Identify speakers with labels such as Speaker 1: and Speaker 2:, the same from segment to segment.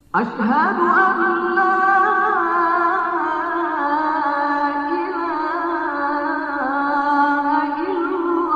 Speaker 1: أشهد أن لا إله إلا الله.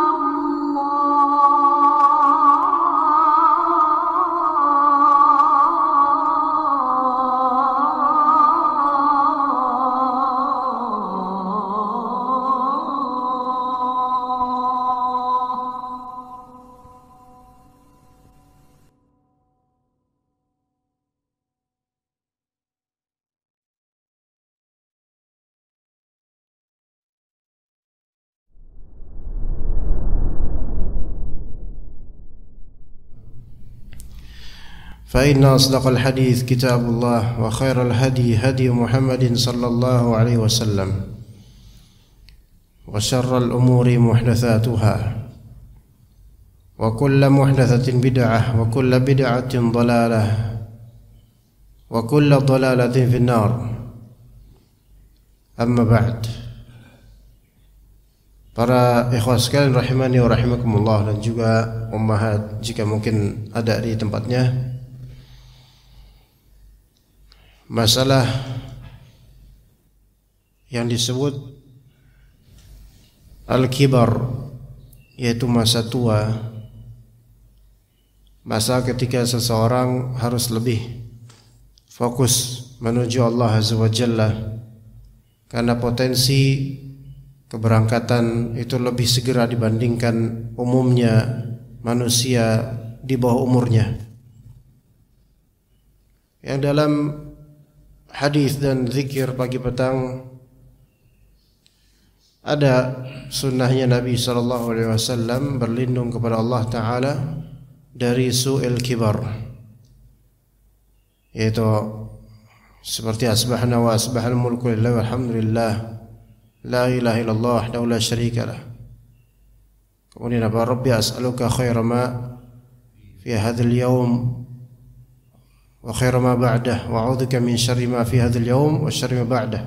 Speaker 2: فإن أصدق الحديث كتاب الله وخير الهدي هدي محمد صلى الله عليه وسلم وشر الأمور محدثاتها وكل محدثة بدعة وكل بدعة ضلالة وكل ضلالة في النار. أما بعد. Para ikhwah sekalian rahimani wa rahimakumullah, dan juga ummahat jika mungkin ada di tempatnya, masalah yang disebut al-kibar, yaitu masa tua, masa ketika seseorang harus lebih fokus menuju Allah Azza wa Jalla, karena potensi keberangkatan itu lebih segera dibandingkan umumnya manusia di bawah umurnya. Yang dalam hadis dan zikir pagi petang ada sunnahnya Nabi SAW berlindung kepada Allah Ta'ala dari su'il kibar, yaitu seperti asbahna wa asbahal mulku lillahi walhamdulillah la ilaha illallah wahdahu la syarika lah. Kemudian apa? Rabbi as'aluka khaira ma fi hadzal yawm wa khaira ma ba'dah wa a'udzubika min syarri ma fi hadzal yawm wa syarri ma ba'dah.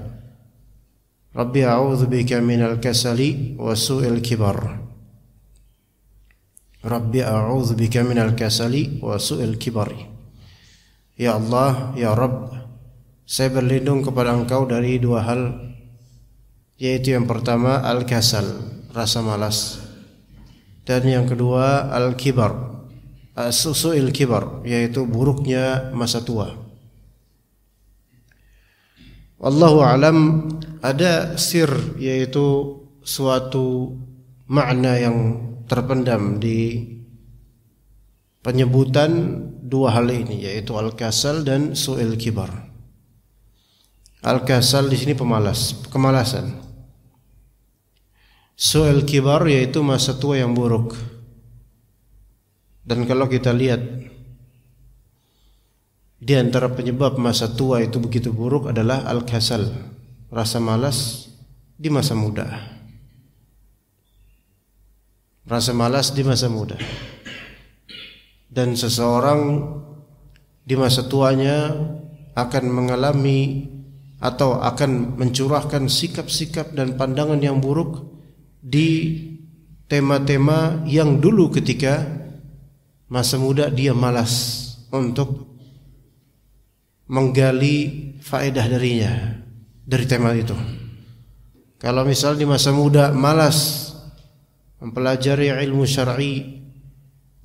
Speaker 2: Rabbi a'udzubika minal kasali wa su'il kibar. Rabbi a'udzubika minal kasali wa su'il kibari. Ya Allah, ya Rabb, saya berlindung kepada Engkau dari dua hal, yaitu yang pertama al-kasal, rasa malas, dan yang kedua al-kibar, su'il kibar, yaitu buruknya masa tua. Wallahu alam, ada sir, yaitu suatu makna yang terpendam di penyebutan dua hal ini, yaitu al-kasal dan su'il kibar. Al-kasal di sini kemalasan. Su'il kibar yaitu masa tua yang buruk. Dan kalau kita lihat di antara penyebab masa tua itu begitu buruk adalah al-kasal, rasa malas di masa muda. Rasa malas di masa muda. Dan seseorang di masa tuanya akan mengalami atau akan mencurahkan sikap-sikap dan pandangan yang buruk di tema-tema yang dulu ketika masa muda dia malas untuk menggali faedah darinya, dari tema itu. Kalau misal di masa muda malas mempelajari ilmu syar'i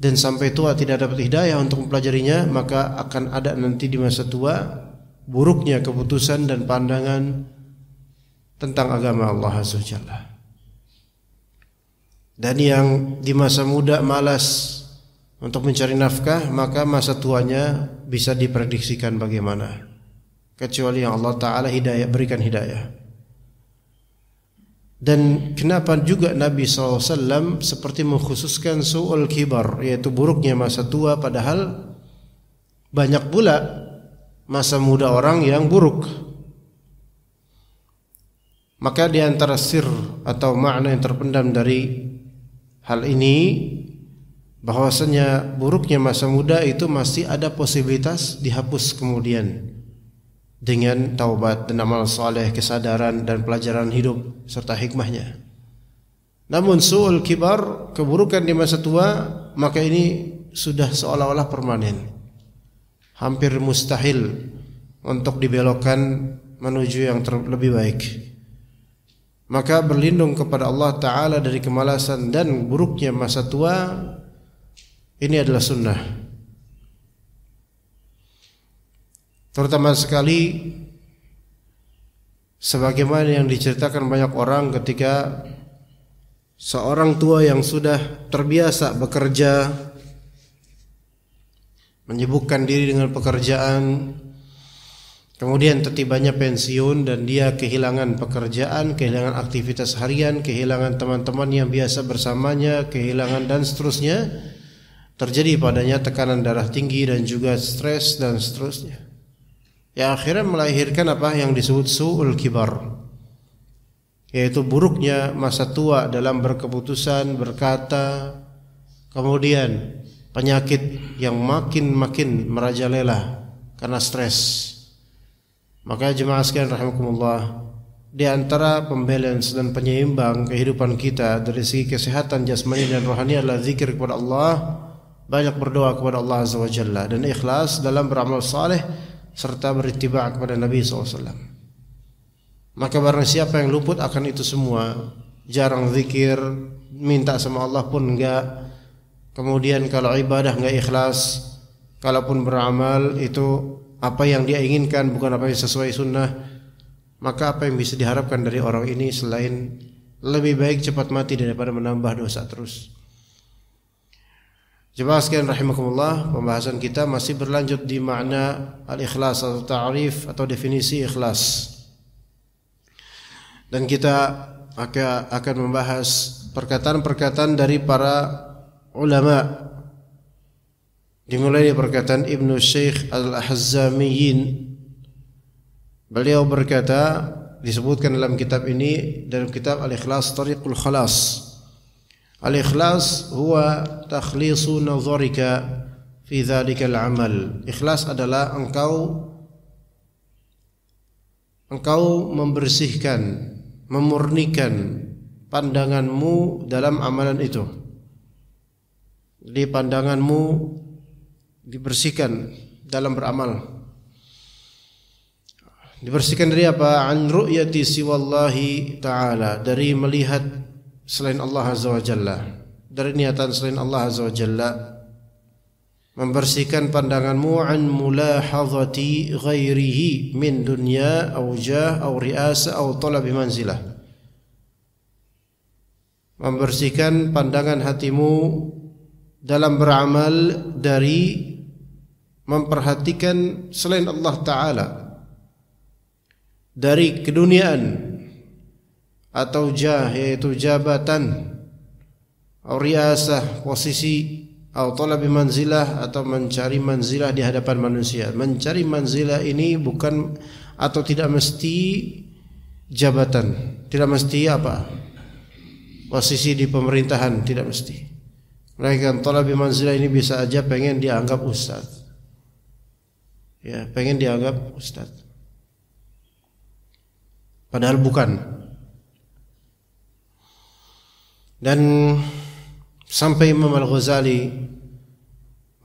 Speaker 2: dan sampai tua tidak dapat hidayah untuk mempelajarinya, maka akan ada nanti di masa tua buruknya keputusan dan pandangan tentang agama Allah Azza wa Jalla. Dan yang di masa muda malas untuk mencari nafkah, maka masa tuanya bisa diprediksikan bagaimana, kecuali yang Allah Ta'ala berikan hidayah. Dan kenapa juga Nabi SAW seperti mengkhususkan su'ul kibar, yaitu buruknya masa tua, padahal banyak pula masa muda orang yang buruk. Maka di antara sir atau makna yang terpendam dari hal ini, bahwasanya buruknya masa muda itu masih ada posibilitas dihapus kemudian dengan taubat dan amal saleh, kesadaran dan pelajaran hidup serta hikmahnya. Namun su'ul kibar, keburukan di masa tua, maka ini sudah seolah-olah permanen. hampir mustahil untuk dibelokkan menuju yang lebih baik. Maka berlindung kepada Allah Ta'ala dari kemalasan dan buruknya masa tua, ini adalah sunnah. Terutama sekali sebagaimana yang diceritakan banyak orang ketika seorang tua yang sudah terbiasa bekerja, menyibukkan diri dengan pekerjaan, kemudian tibanya pensiun dan dia kehilangan pekerjaan, kehilangan aktivitas harian, kehilangan teman-teman yang biasa bersamanya, kehilangan dan seterusnya. Terjadi padanya tekanan darah tinggi dan juga stres dan seterusnya. Ya akhirnya melahirkan apa yang disebut su'ul kibar, yaitu buruknya masa tua dalam berkeputusan, berkata, kemudian penyakit yang makin merajalela karena stres. Maka jemaah sekalian rahimakumullah, di antara pembalance dan penyeimbang kehidupan kita dari segi kesehatan jasmani dan rohani adalah zikir kepada Allah, banyak berdoa kepada Allah Azza wa Jalla, dan ikhlas dalam beramal saleh serta berittiba' kepada Nabi SAW. Maka barang siapa yang luput akan itu semua, jarang zikir, minta sama Allah pun enggak, kemudian kalau ibadah enggak ikhlas, kalaupun beramal itu apa yang dia inginkan bukan apa yang sesuai sunnah, maka apa yang bisa diharapkan dari orang ini selain lebih baik cepat mati daripada menambah dosa terus. Jemaah sekalian rahimakumullah, pembahasan kita masih berlanjut di makna al-ikhlas atau ta'rif atau definisi ikhlas. Dan kita akan membahas perkataan-perkataan dari para ulama. Dimulai dari perkataan Ibnu Syekh Al-Hazzamiyin. Beliau berkata, disebutkan dalam kitab ini, dalam kitab Al-Ikhlas Tariqul Khalas. Al-ikhlas huwa takhlisu nazarika fi dzalikal amal. Ikhlas adalah engkau membersihkan, memurnikan pandanganmu dalam amalan itu. Jadi pandanganmu dibersihkan dalam beramal. Dibersihkan dari apa? An ru'yati siwallahi ta'ala, dari melihat selain Allah Azza wa Jalla, dari niatan selain Allah Azza wa Jalla. Membersihkan pandanganmu an mulahazati ghairihi min dunya aw jah aw riasa aw talab manzilah. Membersihkan pandangan hatimu dalam beramal dari memperhatikan selain Allah Ta'ala, dari keduniaan atau jah, yaitu jabatan, atau riasah, posisi, atau talabi manzilah, atau mencari manzilah di hadapan manusia. Mencari manzilah ini bukan atau tidak mesti jabatan, tidak mesti apa, posisi di pemerintahan, tidak mesti. Melainkan talabi manzilah ini bisa aja pengen dianggap ustaz, ya, pengen dianggap ustaz, padahal bukan. Dan sampai Imam Al-Ghazali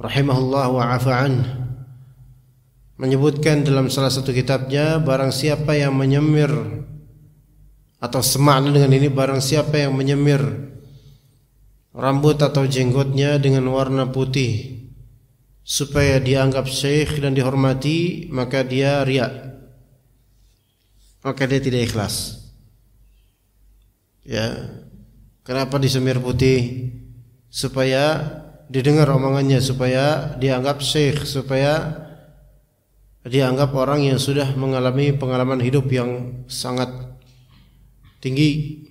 Speaker 2: rahimahullah wa afa'an menyebutkan dalam salah satu kitabnya, barang siapa yang menyemir, atau semakna dengan ini, barang siapa yang menyemir rambut atau jenggotnya dengan warna putih supaya dianggap syekh dan dihormati, maka dia riya, maka dia tidak ikhlas. Ya, kenapa disemir putih? Supaya didengar omongannya, supaya dianggap syekh, supaya dianggap orang yang sudah mengalami pengalaman hidup yang sangat tinggi.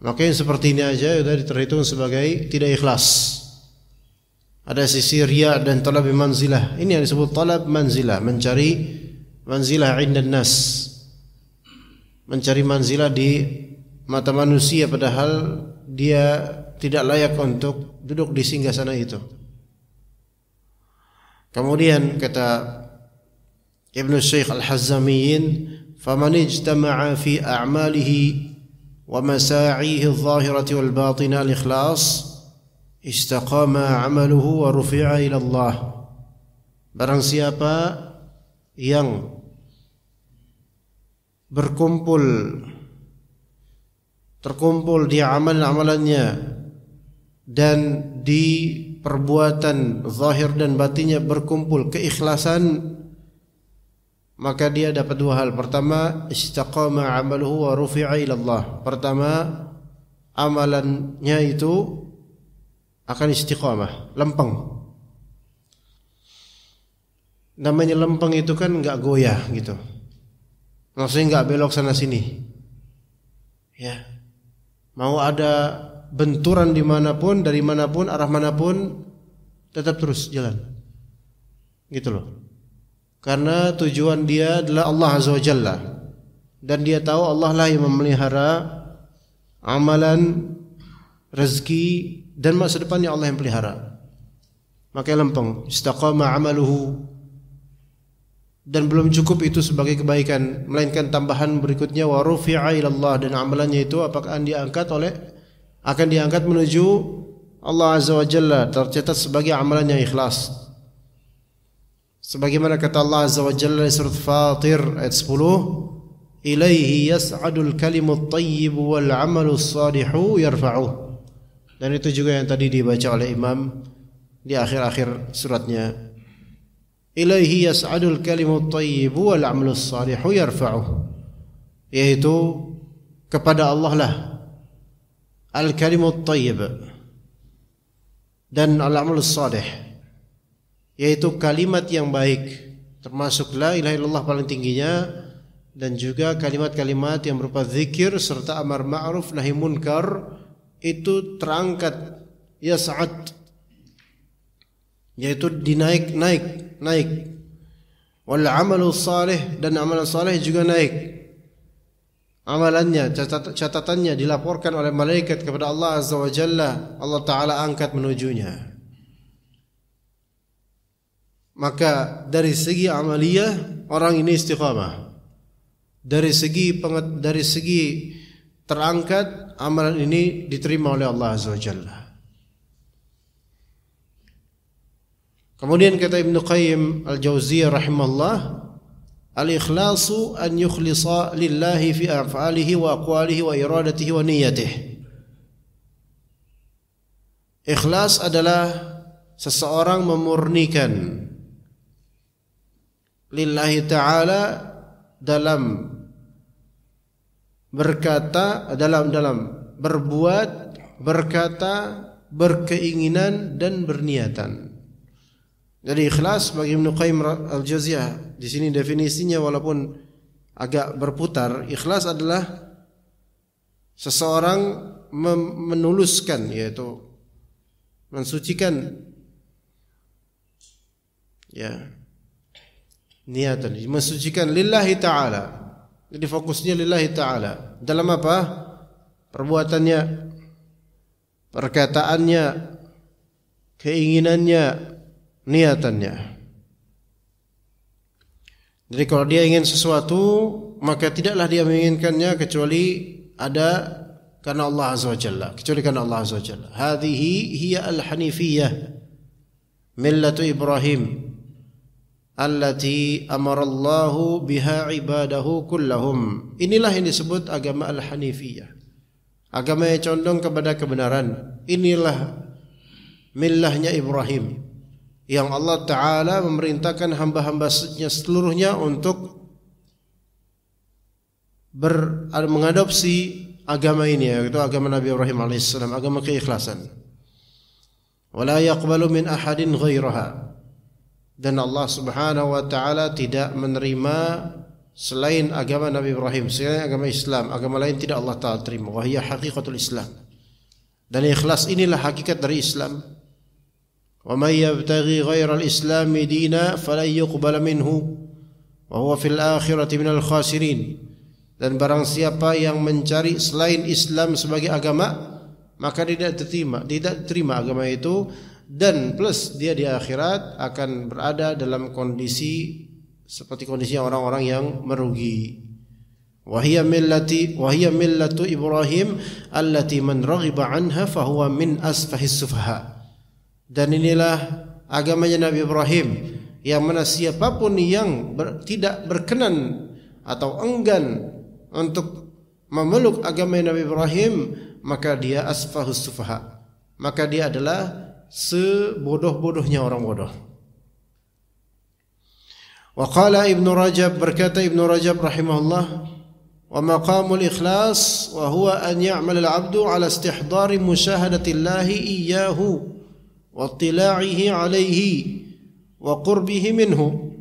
Speaker 2: Maka yang seperti ini aja sudah terhitung sebagai tidak ikhlas. Ada sisi riya dan talab manzilah. Ini yang disebut talab manzilah, mencari manzilah indan nas, mencari manzilah di mata manusia padahal dia tidak layak untuk duduk di singgasana itu. Kemudian kata Ibnu Syekh Al-Hazzamiyin, faman ijtama'a fi a'malihi wa masa'ihi adh-dhahirati wal batina al-ikhlas istaqama 'amaluhu wa rufi'a ila Allah. Barang siapa yang terkumpul di amalan-amalannya dan di perbuatan zahir dan batinnya berkumpul keikhlasan, maka dia dapat dua hal. Pertama, istaqama amaluhu wa rufi'a ila Allah. Pertama, amalannya itu akan istiqamah, lempeng. Namanya lempeng itu kan enggak goyah gitu. Maksudnya enggak belok sana sini. Ya. Mau ada benturan dimanapun, dari manapun, arah manapun, tetap terus jalan. Gitu loh. Karena tujuan dia adalah Allah Azza wa Jalla. Dan dia tahu Allah lah yang memelihara amalan, rezeki, dan masa depannya Allah yang pelihara. Maka lempeng, istaqama amaluhu. Dan belum cukup itu sebagai kebaikan, melainkan tambahan berikutnya wa rufi'a ila Allah, dan amalannya itu akan diangkat menuju Allah Azza wa Jalla, tercatat sebagai amalan yang ikhlas. Sebagaimana kata Allah Azza wa Jalla di surat Fatir ayat 10, ilaihi yas'adul kalimut thayyib wal 'amalus shalihu yarfa'uh. Dan itu juga yang tadi dibaca oleh Imam di akhir-akhir suratnya. Ilaihi yas'adul kalimut thayyib wal 'amalus shalihu yarfa'uh. Yaitu kepada Allah lah al-kalimut thayyib dan al-'amalus shalih, yaitu kalimat yang baik, termasuk la ilaha illallah paling tingginya, dan juga kalimat-kalimat yang berupa zikir serta amar ma'ruf nahi munkar itu terangkat yas'ad, yaitu dinaik. Wal 'amalus salih, dan amalan saleh juga naik. Amalannya, catatannya dilaporkan oleh malaikat kepada Allah Azza wa Jalla, Allah Ta'ala angkat menujunya. Maka dari segi amaliyah orang ini istiqamah. Dari segi terangkat, amalan ini diterima oleh Allah Azza wa Jalla. Kemudian kata Ibnu Qayyim Al-Jauziyah rahimahullah, al-ikhlasu an yukhlisa lillahi fi af'alihi wa aqwalihi wa iradatihi wa niyyatihi. Ikhlas adalah seseorang memurnikan lillahi ta'ala dalam berkata, dalam berbuat, berkata, berkeinginan dan berniatan. Jadi ikhlas bagi Ibnu Qayyim Al-Jauziyah di sini definisinya walaupun agak berputar, ikhlas adalah seseorang menuluskan, yaitu mensucikan niatan, mensucikan lillahi ta'ala. Jadi fokusnya lillahi ta'ala. Dalam apa? Perbuatannya, perkataannya, keinginannya, niatannya. Jadi kalau dia ingin sesuatu, maka tidaklah dia menginginkannya kecuali ada karena Allah Azza wa Jalla, kecuali karena Allah Azza wa Jalla. Hadhihi hiya al-hanifiyah millatu Ibrahim allati amara Allahu biha ibadahu kullahum. Inilah yang disebut agama al-hanifiyah, agama yang condong kepada kebenaran. Inilah millahnya Ibrahim, yang Allah Ta'ala memerintahkan hamba-hambanya seluruhnya untuk mengadopsi agama ini, yaitu agama Nabi Ibrahim AS, agama keikhlasan. Wala yaqbalu min ahadin ghairaha. Dan Allah Subhanahu wa Ta'ala tidak menerima selain agama Nabi Ibrahim, selain agama Islam, agama lain tidak Allah Ta'ala terima. Wa hiya haqiqatul Islam. Dan ikhlas inilah hakikat dari Islam. Wa may yabtaghi ghairal islami dina falan yuqbala minhu wa huwa fil akhirati minal khasirin. Dan barang siapa yang mencari selain Islam sebagai agama, maka tidak diterima agama itu, dan plus dia di akhirat akan berada dalam kondisi seperti kondisi orang-orang yang merugi. Wa hiya millatu Ibrahim allati man raghiba anha fahuwa min asfahis sufaha. Dan inilah agamanya Nabi Ibrahim, yang mana siapapun yang tidak berkenan atau enggan untuk memeluk agama Nabi Ibrahim, maka dia asfahus sufaha, maka dia adalah sebodoh-bodohnya orang bodoh. Wa qala Ibnu Rajab, berkata Ibnu Rajab rahimahullah, wa maqamul ikhlas wa huwa an ya'mal al-'abdu 'ala istihdari musyahadati Allah iyyahu wa ittila'ihi 'alaihi wa qurbihi minhu.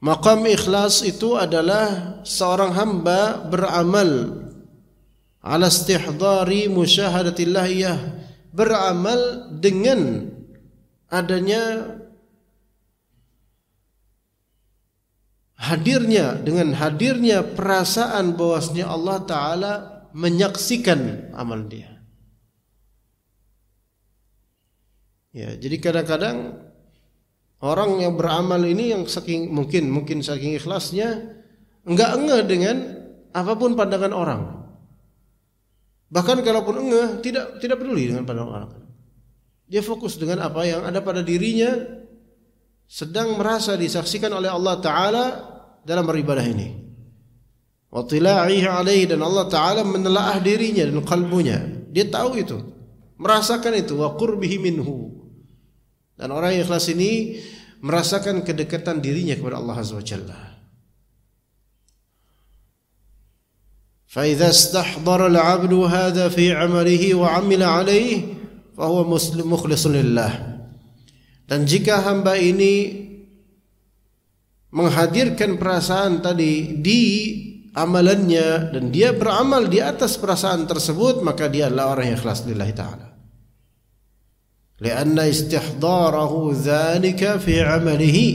Speaker 2: Maqam ikhlas itu adalah seorang hamba beramal ala istihdari musyahadatillah, iyah, beramal dengan adanya hadirnya perasaan bahwasanya Allah Ta'ala menyaksikan amal dia. Ya, jadi kadang-kadang orang yang beramal ini yang saking mungkin saking ikhlasnya enggak engeh dengan apapun pandangan orang. Bahkan kalaupun engeh tidak peduli dengan pandangan orang. Dia fokus dengan apa yang ada pada dirinya, sedang merasa disaksikan oleh Allah Ta'ala dalam beribadah ini. Wa tila'ihi alaihi, dan Allah Ta'ala menelaah dirinya dan kalbunya. Dia tahu itu, merasakan itu. Wa qurbihi minhu, dan orang yang ikhlas ini merasakan kedekatan dirinya kepada Allah Azza wa Jalla. Fa idza istahdara al-'abdu hadha fi 'amalihi wa 'amila 'alayhi fa huwa muslim mukhlisun lillah. Dan jika hamba ini menghadirkan perasaan tadi di amalannya dan dia beramal di atas perasaan tersebut, maka dia adalah orang yang ikhlas lillahi ta'ala. Lianna istihdarahu dzalika fi 'amalihi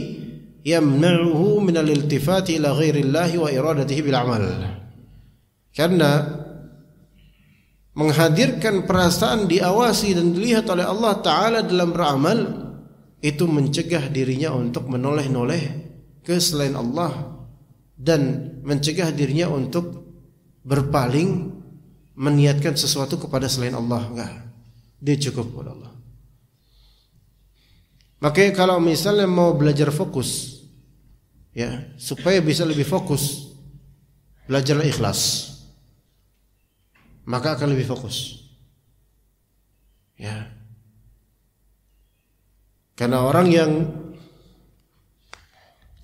Speaker 2: yamna'uhu min al-iltifati ila ghairillahi wa iradatihi bil 'amal. Karena menghadirkan perasaan diawasi dan dilihat oleh Allah Ta'ala dalam beramal, itu mencegah dirinya untuk menoleh-noleh ke selain Allah dan mencegah dirinya untuk berpaling meniatkan sesuatu kepada selain Allah. Enggak, dia cukup kepada Allah. Makanya kalau misalnya mau belajar fokus, ya, supaya bisa lebih fokus, belajarlah ikhlas, maka akan lebih fokus. Ya. Karena orang yang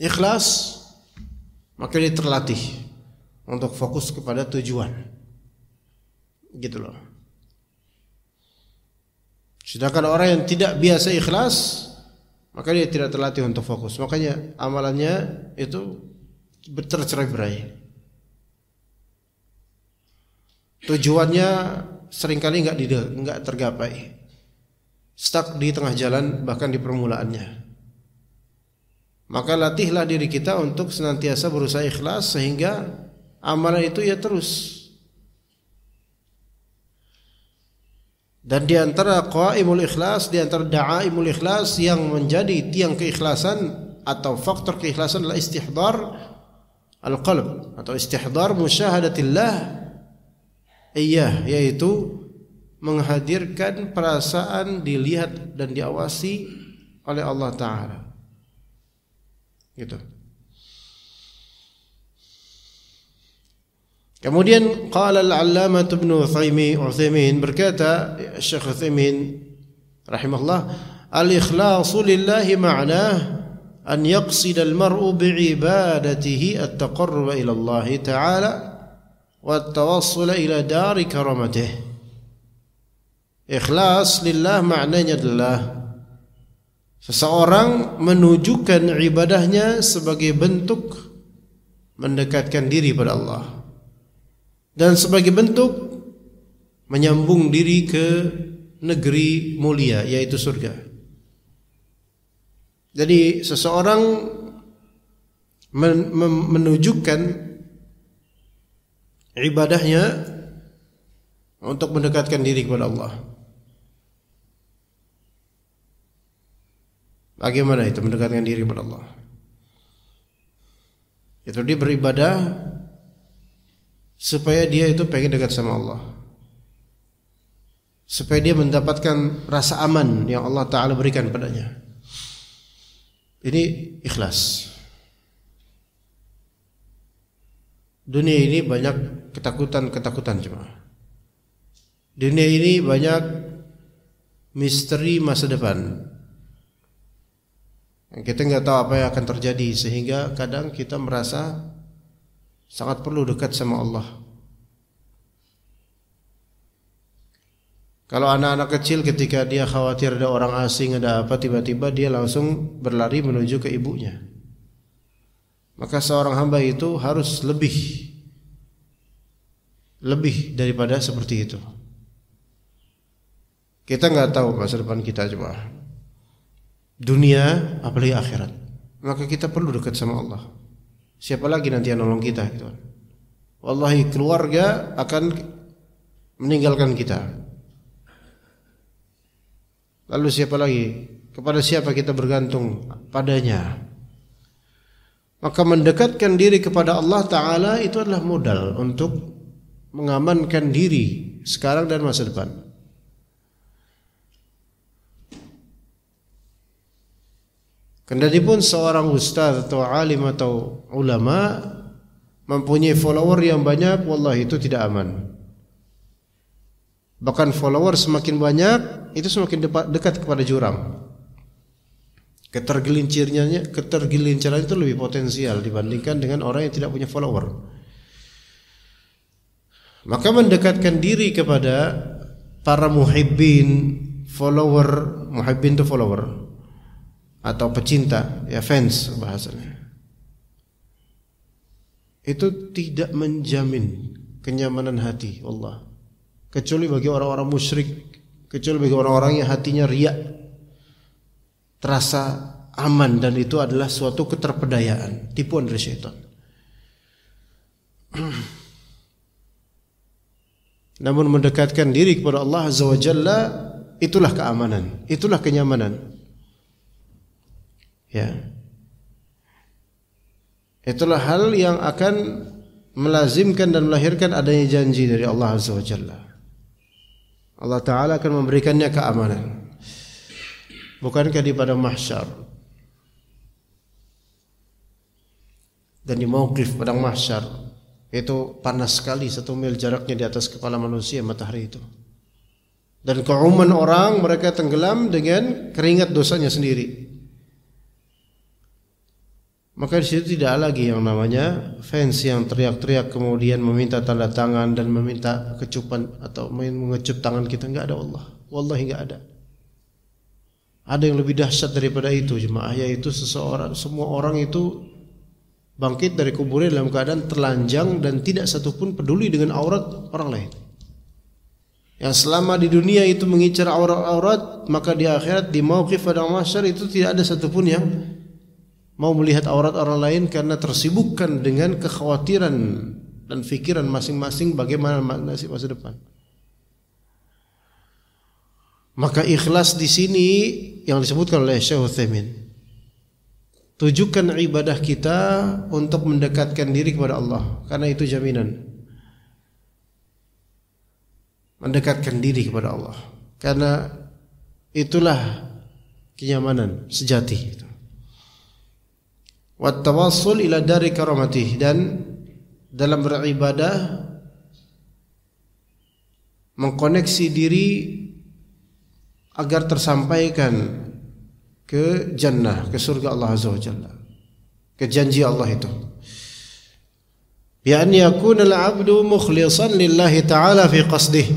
Speaker 2: ikhlas, maka dia terlatih untuk fokus kepada tujuan. Gitu loh. Sedangkan orang yang tidak biasa ikhlas, maka dia tidak terlatih untuk fokus. Makanya amalannya itu tercerai-berai. Tujuannya seringkali enggak tergapai. Stuck di tengah jalan, bahkan di permulaannya. Maka latihlah diri kita untuk senantiasa berusaha ikhlas sehingga amalan itu ya terus. Dan di antara qaimul ikhlas, di antara da'aimul ikhlas yang menjadi tiang keikhlasan atau faktor keikhlasan adalah istihdar al-qalb atau istihdar musyahadatillah, yaitu menghadirkan perasaan dilihat dan diawasi oleh Allah Ta'ala. Gitu. Kemudian qala al-'allamah Ibnu Utsaimin, berkata Syekh Utsaimin rahimahullah, al-ikhlasu lillahi ma'nah an yaqsida al-mar'u bi'ibadatihi at-taqarruba ila Allah Ta'ala wa at-tawassul ila dari karamatih. Ikhlas lillah maknanya adalah seseorang menunjukkan ibadahnya sebagai bentuk mendekatkan diri pada Allah dan sebagai bentuk menyambung diri ke negeri mulia, yaitu surga. Jadi seseorang menunjukkan ibadahnya untuk mendekatkan diri kepada Allah. Bagaimana itu mendekatkan diri kepada Allah? Itu dia beribadah supaya dia itu pengen dekat sama Allah, supaya dia mendapatkan rasa aman yang Allah Ta'ala berikan padanya. Ini ikhlas. Dunia ini banyak ketakutan jemaah. Dunia ini banyak misteri masa depan. Kita nggak tahu apa yang akan terjadi, sehingga kadang kita merasa sangat perlu dekat sama Allah. Kalau anak-anak kecil ketika dia khawatir ada orang asing, ada apa, tiba-tiba dia langsung berlari menuju ke ibunya. Maka seorang hamba itu harus lebih daripada seperti itu. Kita nggak tahu masa depan kita, jemaah. Dunia apalagi akhirat. Maka kita perlu dekat sama Allah. Siapa lagi nanti yang nolong kita gitu. Wallahi keluarga akan meninggalkan kita. Lalu siapa lagi? Kepada siapa kita bergantung? Padanya. Maka mendekatkan diri kepada Allah Ta'ala itu adalah modal untuk mengamankan diri sekarang dan masa depan. Kendatipun seorang ustaz atau alim atau ulama mempunyai follower yang banyak, wallahi itu tidak aman. Bahkan follower semakin banyak, itu semakin dekat kepada jurang. Ketergelinciran itu lebih potensial dibandingkan dengan orang yang tidak punya follower. Maka mendekatkan diri kepada para muhibbin, muhibbin itu follower atau pecinta, ya fans bahasanya. Itu tidak menjamin kenyamanan hati, Allah. Kecuali bagi orang-orang musyrik, kecuali bagi orang-orang yang hatinya riak, terasa aman, dan itu adalah suatu keterpedayaan, tipuan dari syaitan. Namun mendekatkan diri kepada Allah Azza wa Jalla, itulah keamanan, itulah kenyamanan. Ya. Itulah hal yang akan melazimkan dan melahirkan adanya janji dari Allah Azza wa Jalla. Allah Ta'ala akan memberikannya keamanan. Bukankah di pada mahsyar dan di mauqif padang mahsyar itu panas sekali, 1 mil jaraknya di atas kepala manusia matahari itu. Dan keumuman orang mereka tenggelam dengan keringat dosanya sendiri. Maka di situ tidak lagi yang namanya fans yang teriak-teriak kemudian meminta tanda tangan dan meminta kecupan atau mengecup tangan kita. Enggak ada, Allah. Wallahi enggak ada. Ada yang lebih dahsyat daripada itu, jemaah, yaitu semua orang itu bangkit dari kuburnya dalam keadaan telanjang dan tidak satupun peduli dengan aurat orang lain. Yang selama di dunia itu mengincar aurat, maka di akhirat di mauqif padang mahsyar itu tidak ada satupun yang mau melihat aurat orang lain karena tersibukkan dengan kekhawatiran dan fikiran masing-masing bagaimana nasib masa depan. Maka ikhlas di sini yang disebutkan oleh Syekh Utsaimin. Tujukan ibadah kita untuk mendekatkan diri kepada Allah, karena itu jaminan. Mendekatkan diri kepada Allah, karena itulah kenyamanan sejati. Wat tawassul ila dari karamatih, dan dalam beribadah mengkoneksi diri agar tersampaikan ke jannah, ke surga Allah Azza wa Jalla, ke janji Allah itu. Bi an yakuna al-'abdu mukhlishan lillahi ta'ala fi qasdih,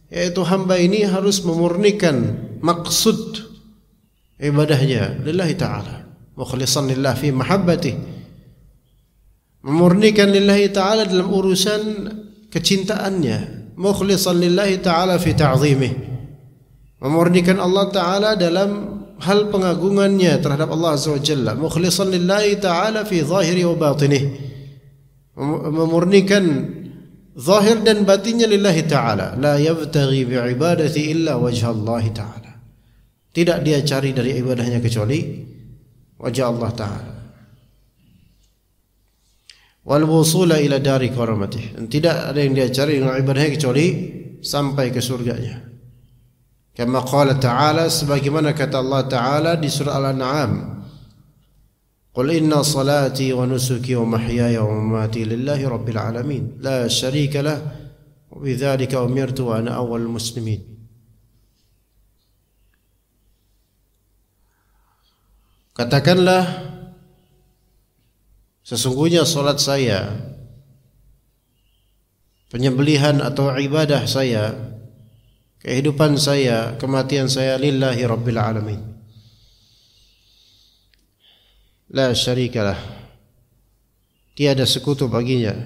Speaker 2: yaitu hamba ini harus memurnikan maksud ibadahnya lillahi ta'ala. Mukhlishan lillah fi mahabbatih, memurnikan lillahi ta'ala dalam urusan kecintaannya. Mukhlishan lillahi ta'ala fi ta'zimih, memurnikan Allah Ta'ala dalam hal pengagungannya terhadap Allah Azza wa Jalla. Mukhlishan lillahi ta'ala fi zahiri wa batinih, memurnikan zahir dan batinnya lillahi ta'ala. La yabtaghi bi'ibadati illa wajha Allah Ta'ala, tidak dia cari dari ibadahnya kecuali wajah Allah Ta'ala. Wal wusula ila dari karamatih, dan tidak ada yang dia cari dengan ibadahnya kecuali sampai ke surganya. Kama qala ta'ala, sebagaimana kata Allah Ta'ala di surah Al-An'am Qul inna salati wa nusuki wa mahyaya wa mamati lillahi rabbil alamin la syarika lah wa bidzalika umirtu wa ana awwalul muslimin. Katakanlah, sesungguhnya salat saya, penyembelihan atau ibadah saya, kehidupan saya, kematian saya lillahi rabbil alamin. La syarikalah, tiada sekutu baginya.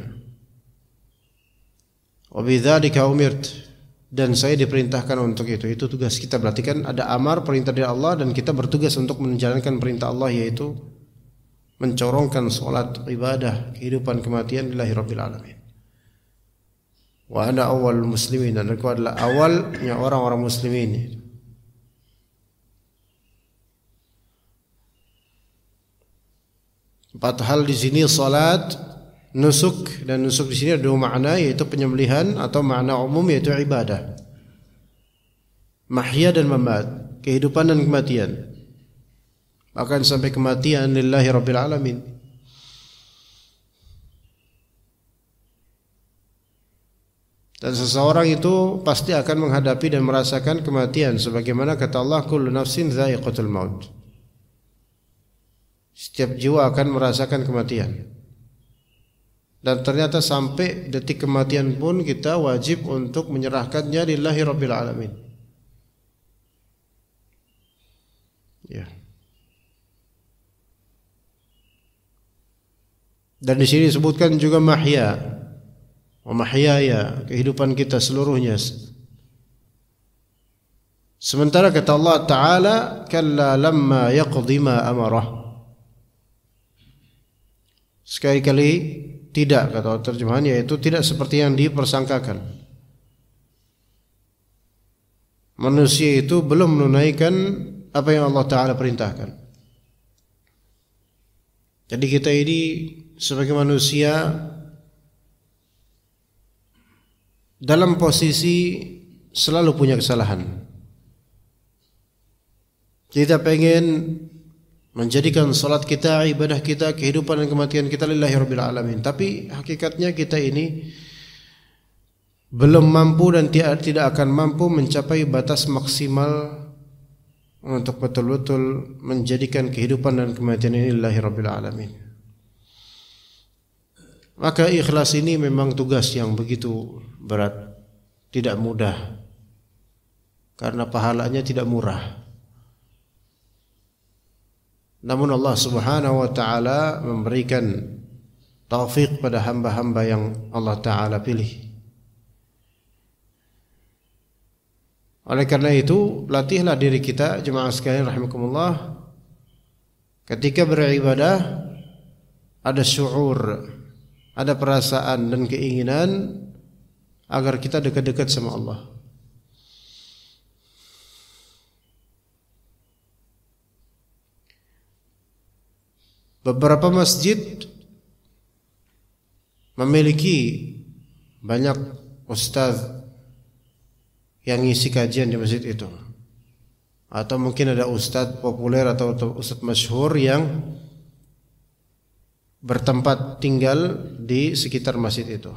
Speaker 2: Wa bidzalika umirt, dan saya diperintahkan untuk itu. Itu tugas kita. Berarti kan ada amar, perintah dari Allah, dan kita bertugas untuk menjalankan perintah Allah, yaitu mencorongkan salat, ibadah, kehidupan, kematian lillahi rabbil alamin. Wa ana awwal muslimin, dan aku adalah awalnya orang-orang muslimin. Empat hal di sini, salat, nusuk, dan nusuk di sini ada dua makna, yaitu penyembelihan atau makna umum yaitu ibadah. Mahya dan mamat, kehidupan dan kematian. Bahkan sampai kematian lillahi rabbil alamin. Dan seseorang itu pasti akan menghadapi dan merasakan kematian, sebagaimana kata Allah, kullu nafsin dha'iqatul maut. Setiap jiwa akan merasakan kematian. Dan ternyata sampai detik kematian pun kita wajib untuk menyerahkannya lillahi rabbil alamin. Ya. Dan di sini disebutkan juga mahya, wa mahyaya, kehidupan kita seluruhnya. Sementara kata Allah Ta'ala, kalla lamma yaqdi ma amarah. Sekali-kali tidak, kata terjemahan, yaitu tidak seperti yang dipersangkakan. Manusia itu belum menunaikan apa yang Allah Ta'ala perintahkan. Jadi kita ini sebagai manusia dalam posisi selalu punya kesalahan. Kita pengen menjadikan salat kita, ibadah kita, kehidupan dan kematian kita lillahi rabbil alamin. Tapi hakikatnya kita ini belum mampu dan tidak akan mampu mencapai batas maksimal untuk betul-betul menjadikan kehidupan dan kematian ini lillahi rabbil alamin. Maka ikhlas ini memang tugas yang begitu berat, tidak mudah, karena pahalanya tidak murah. Namun Allah Subhanahu wa Ta'ala memberikan taufik pada hamba-hamba yang Allah Ta'ala pilih. Oleh karena itu, latihlah diri kita, jemaah sekalian rahimakumullah, ketika beribadah ada syuur, ada perasaan dan keinginan agar kita dekat-dekat sama Allah. Beberapa masjid memiliki banyak ustaz yang ngisi kajian di masjid itu, atau mungkin ada ustaz populer atau ustaz masyhur yang bertempat tinggal di sekitar masjid itu.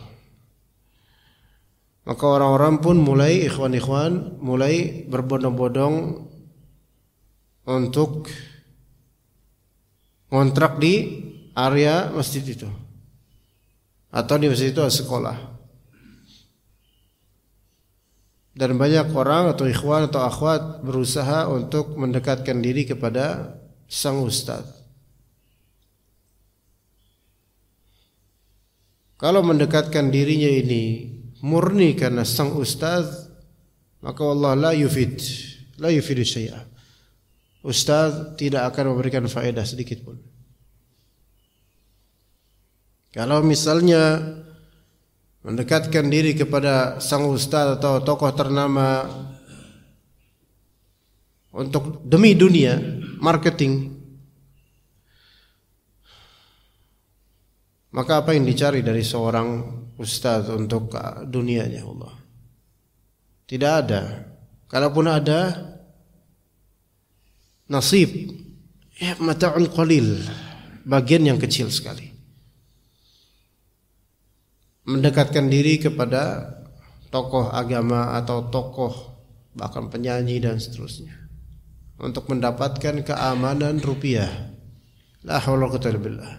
Speaker 2: Maka orang-orang pun mulai, ikhwan-ikhwan, mulai berbondong-bondong untuk ngontrak di area masjid itu, atau di masjid itu ada sekolah. Dan banyak orang atau ikhwan atau akhwat berusaha untuk mendekatkan diri kepada sang ustaz. Kalau mendekatkan dirinya ini murni karena sang ustaz, maka Allah la yufidu syai'a. Ustaz tidak akan memberikan faedah sedikit pun. Kalau misalnya mendekatkan diri kepada sang ustaz atau tokoh ternama untuk demi dunia, marketing, maka apa yang dicari dari seorang ustaz untuk dunianya Allah? Tidak ada. Kalaupun ada, nasib, ya mata'un qalil, bagian yang kecil sekali. Mendekatkan diri kepada tokoh agama atau tokoh bahkan penyanyi dan seterusnya untuk mendapatkan keamanan rupiah. La haula wala quwwata illa billah.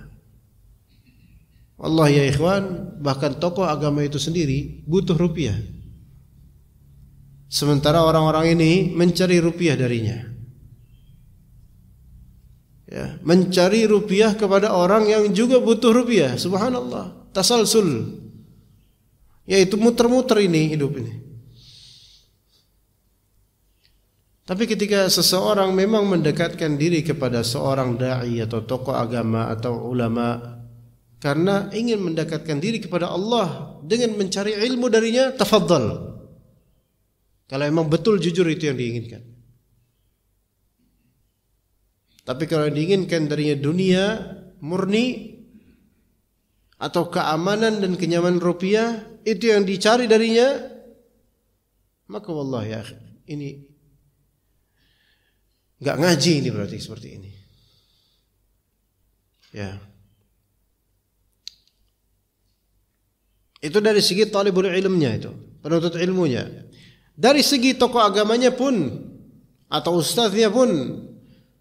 Speaker 2: Wallahi ya ikhwan, bahkan tokoh agama itu sendiri butuh rupiah. Sementara orang-orang ini mencari rupiah darinya. Ya, mencari rupiah kepada orang yang juga butuh rupiah. Subhanallah, tasalsul. Yaitu muter-muter ini hidup ini. Tapi ketika seseorang memang mendekatkan diri kepada seorang dai atau tokoh agama atau ulama karena ingin mendekatkan diri kepada Allah dengan mencari ilmu darinya, tafadhal. Kalau memang betul jujur itu yang diinginkan. Tapi kalau yang diinginkan darinya dunia murni atau keamanan dan kenyamanan rupiah, itu yang dicari darinya, maka wallahi ya akhi, ini enggak ngaji ini berarti seperti ini. Ya. Itu dari segi talibul ilmnya itu, penuntut ilmunya. Dari segi tokoh agamanya pun atau ustaznya pun,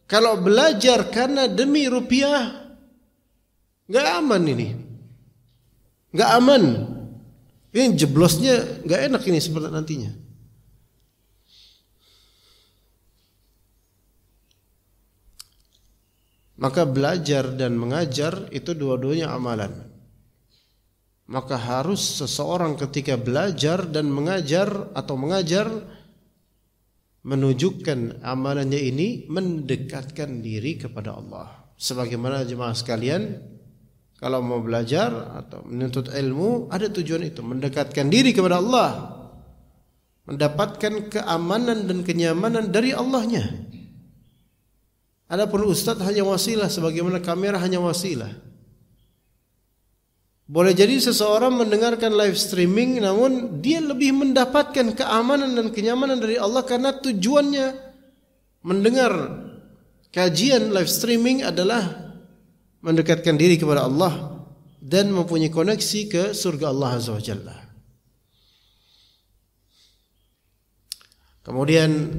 Speaker 2: kalau belajar karena demi rupiah, enggak aman ini. Enggak aman. Ini jeblosnya enggak enak ini seperti nantinya. Maka belajar dan mengajar itu dua-duanya amalan. Maka harus seseorang ketika belajar dan mengajar atau mengajar menunjukkan amalannya ini mendekatkan diri kepada Allah. Sebagaimana jemaah sekalian, kalau mau belajar atau menuntut ilmu ada tujuan itu, mendekatkan diri kepada Allah, mendapatkan keamanan dan kenyamanan dari Allahnya. Adapun ustadz hanya wasilah, sebagaimana kamera hanya wasilah. Boleh jadi seseorang mendengarkan live streaming, namun dia lebih mendapatkan keamanan dan kenyamanan dari Allah karena tujuannya mendengar kajian live streaming adalah mendekatkan diri kepada Allah dan mempunyai koneksi ke surga Allah Azza wa Jalla. Kemudian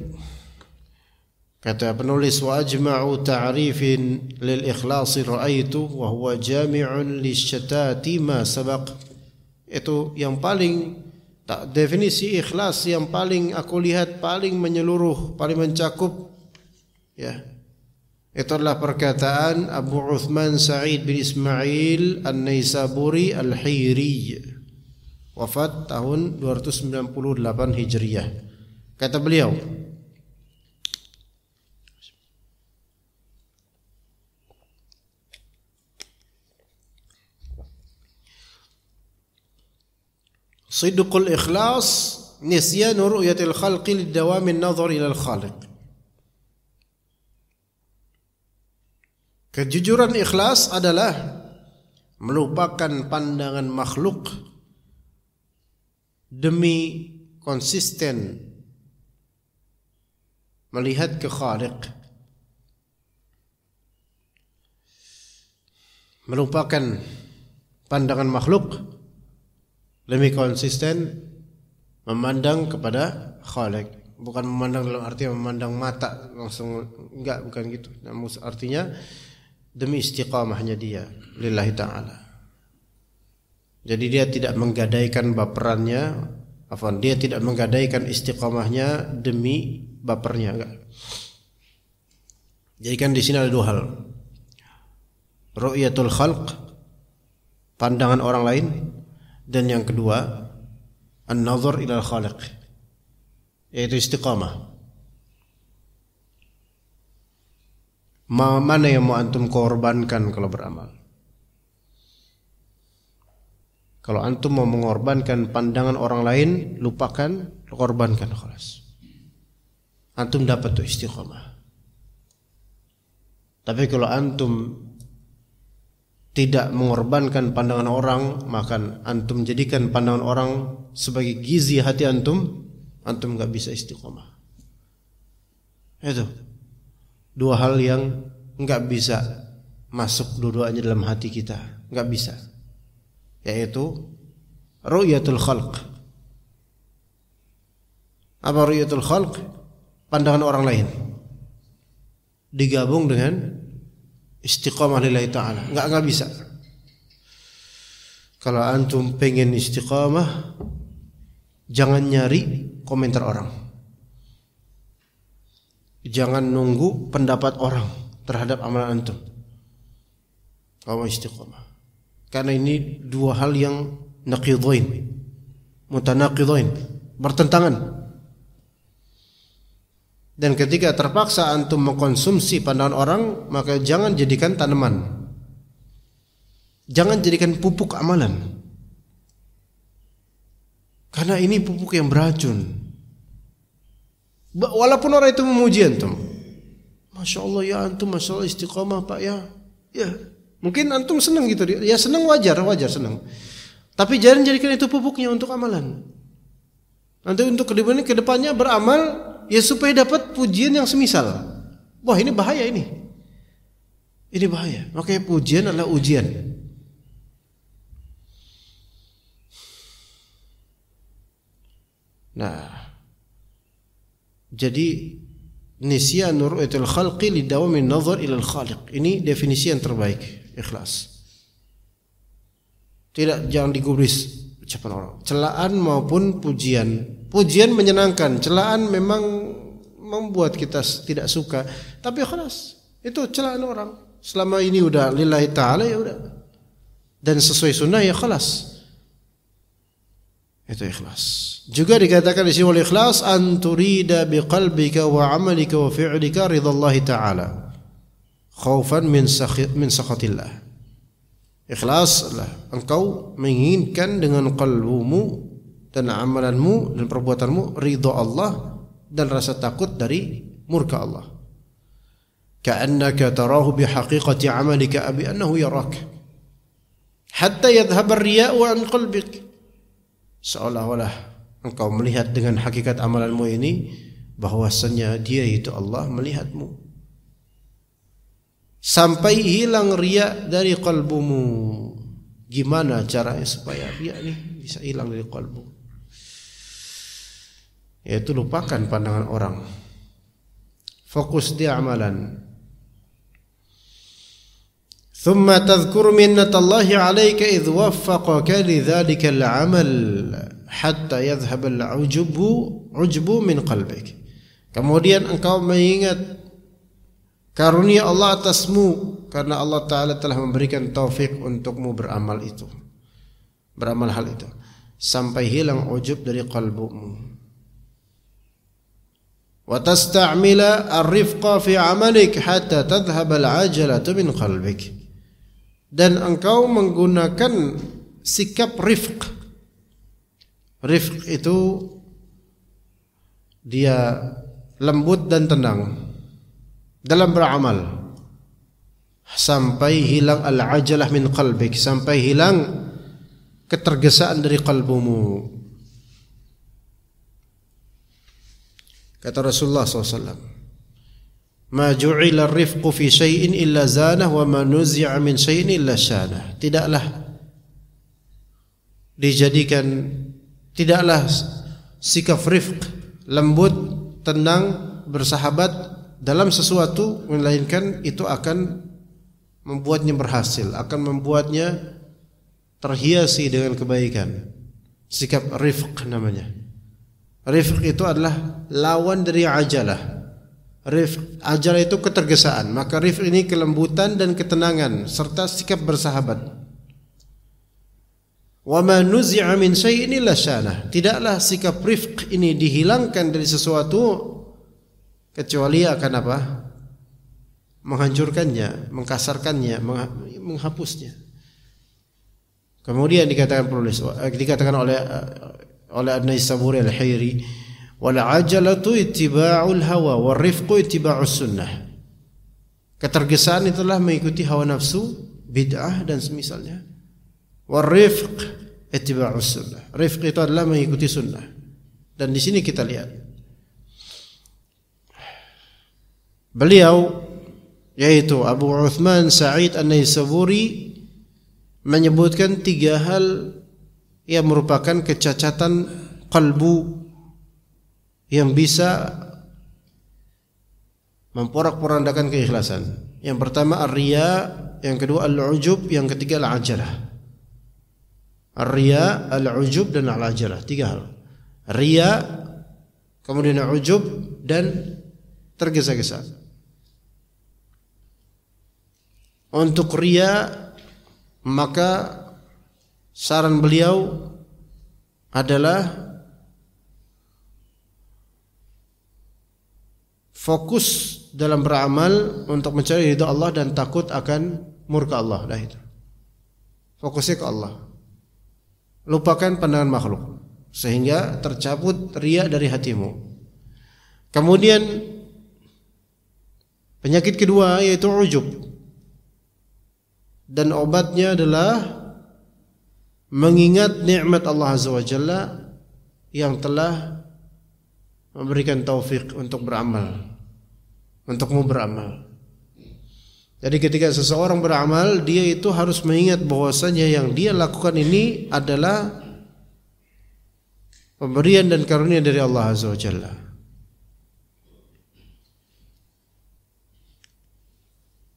Speaker 2: kata penulis, wa ajma'u ta'rifin lil ikhlasi ra'aitu wa huwa jami'un lisyatati ma sabaq. Itu yang paling definisi ikhlas yang paling aku lihat paling menyeluruh, paling mencakup, ya. Itu adalah perkataan Abu Uthman Sa'id bin Ismail An-Naisaburi Al-Hiri, wafat tahun 298 Hijriah. Kata beliau, Sidqul ikhlas nisyanu ru'yatil khalqi lidawami an-nazar ila al-khaliq. Kejujuran ikhlas adalah melupakan pandangan makhluk demi konsisten melihat ke Khaliq. Melupakan pandangan makhluk demi konsisten memandang kepada Khaliq. Bukan memandang dalam arti memandang mata langsung, enggak, bukan gitu. Namun artinya demi istiqamahnya dia lillahi ta'ala. Jadi dia tidak menggadaikan baperannya, dia tidak menggadaikan istiqamahnya demi bapernya, enggak. Jadi kan di sini ada dua hal. Ru'yatul khalq, pandangan orang lain, dan yang kedua an-nazar ila al-khaliq, yaitu istiqamah. Mana yang mau antum korbankan kalau beramal? Kalau antum mau mengorbankan pandangan orang lain, lupakan, korbankan khalas. Antum dapat tuh istiqamah. Tapi kalau antum tidak mengorbankan pandangan orang, maka antum jadikan pandangan orang sebagai gizi hati antum, antum enggak bisa istiqamah. Itu dua hal yang enggak bisa masuk dua-duanya dalam hati kita, nggak bisa. Yaitu ru'yatul khalq. Apa ru'yatul khalq? Pandangan orang lain digabung dengan istiqamah lillahi ta'ala, nggak bisa. Kalau antum pengen istiqamah, jangan nyari komentar orang, jangan nunggu pendapat orang terhadap amalan antum kalau istiqamah. Karena ini dua hal yang naqidain, mutanaqidain, bertentangan. Dan ketika terpaksa antum mengkonsumsi pandangan orang, maka jangan jadikan tanaman, jangan jadikan pupuk amalan. Karena ini pupuk yang beracun. Walaupun orang itu memuji antum, Masya Allah ya antum, Masya Allah istiqamah Pak ya. Ya, mungkin antum senang gitu. Ya senang, wajar senang. Tapi jangan jadikan itu pupuknya untuk amalan. Nanti untuk kedepannya beramal ya supaya dapat pujian yang semisal. Wah ini bahaya ini. Ini bahaya. Makanya pujian adalah ujian. Nah, jadi nisyanu ru'yatul khalqi lidawamin nazar ilal khaliq. Ini definisi yang terbaik, ikhlas. Jangan digubris ucapan orang. Celaan maupun pujian. Pujian menyenangkan, celaan memang membuat kita tidak suka. Tapi ikhlas, itu celaan orang. Selama ini udah lillahi ta'ala ya udah. Dan sesuai sunnah ya ikhlas. Itu ikhlas. Juga dikatakan di sini wal ikhlas an turida biqalbika wa amalika wa fi'lika ridallahi ta'ala khaufan min sakhatillah. Ikhlas adalah engkau menginginkan dengan qalbumu dan amalanmu dan perbuatanmu ridha Allah dan rasa takut dari murka Allah. Ka'annaka tarahu bihaqiqati amalika abi annahu yarak hatta yadhhab ar-riya'u an qalbik. Seolah-olah engkau melihat dengan hakikat amalanmu ini bahwasanya dia itu Allah melihatmu, sampai hilang riya dari qalbumu. Gimana caranya supaya riya ini bisa hilang dari qalbu? Yaitu lupakan pandangan orang, fokus di amalan. ثم تذكر منة الله عليك إذ وفقك لذلك العمل حتى يذهب العجب من قلبك. Kemudian engkau mengingat karunia Allah atasmu karena Allah Ta'ala telah memberikan taufik untukmu beramal hal itu sampai hilang ujub dari qalbumu. Wa tasta'mila ar-rifqa fi 'amalik hatta tadhhab al-'ajalatu min qalbik. Dan engkau menggunakan sikap rifq. Rifq itu dia lembut dan tenang dalam beramal sampai hilang al-ajalah min qalbik, sampai hilang ketergesaan dari qalbumu. Kata Rasulullah SAW, Ma ju'ila rifqu fi syai'in illa zanah wa ma nuzi'a min syai'in illa syanah. Tidaklah sikap rifq, lembut, tenang, bersahabat dalam sesuatu melainkan itu akan membuatnya berhasil, akan membuatnya terhiasi dengan kebaikan. Sikap rifq namanya. Rifq itu adalah lawan dari ajalah. Ajalah itu ketergesaan, maka rifq ini kelembutan dan ketenangan serta sikap bersahabat. Wa ma nuzi'a min syai'in illa syanah. Tidaklah sikap rifq ini dihilangkan dari sesuatu kecuali akan apa? Menghancurkannya, mengkasarkannya, menghapusnya. Kemudian dikatakan oleh An-Naisaburi Al-Hayri, wal ajalatu ittiba'ul hawa war rifqu ittiba'us sunnah. Ketergesaan itulah mengikuti hawa nafsu, bid'ah dan semisalnya. War rifq ittiba'us sunnah. Rifq itu adalah mengikuti sunnah. Dan di sini kita lihat beliau yaitu Abu Uthman Sa'id An-Naisaburi menyebutkan 3 hal yang merupakan kecacatan qalbu yang bisa memporak-porandakan keikhlasan. Yang pertama ar-riya, yang kedua al-ujub, yang ketiga al-ajalah. Ar-riya, al-ujub dan al-ajalah, 3 hal. Riya, kemudian ujub dan tergesa-gesa. Untuk riya, maka saran beliau adalah fokus dalam beramal untuk mencari ridha Allah dan takut akan murka Allah. Dah itu. Fokusnya ke Allah. Lupakan pandangan makhluk sehingga tercabut riya dari hatimu. Kemudian penyakit kedua yaitu ujub. Dan obatnya adalah mengingat nikmat Allah Azza wa Jalla yang telah memberikan taufik untuk beramal, untukmu beramal. Jadi ketika seseorang beramal, dia itu harus mengingat bahwasanya yang dia lakukan ini adalah pemberian dan karunia dari Allah Azza wa Jalla.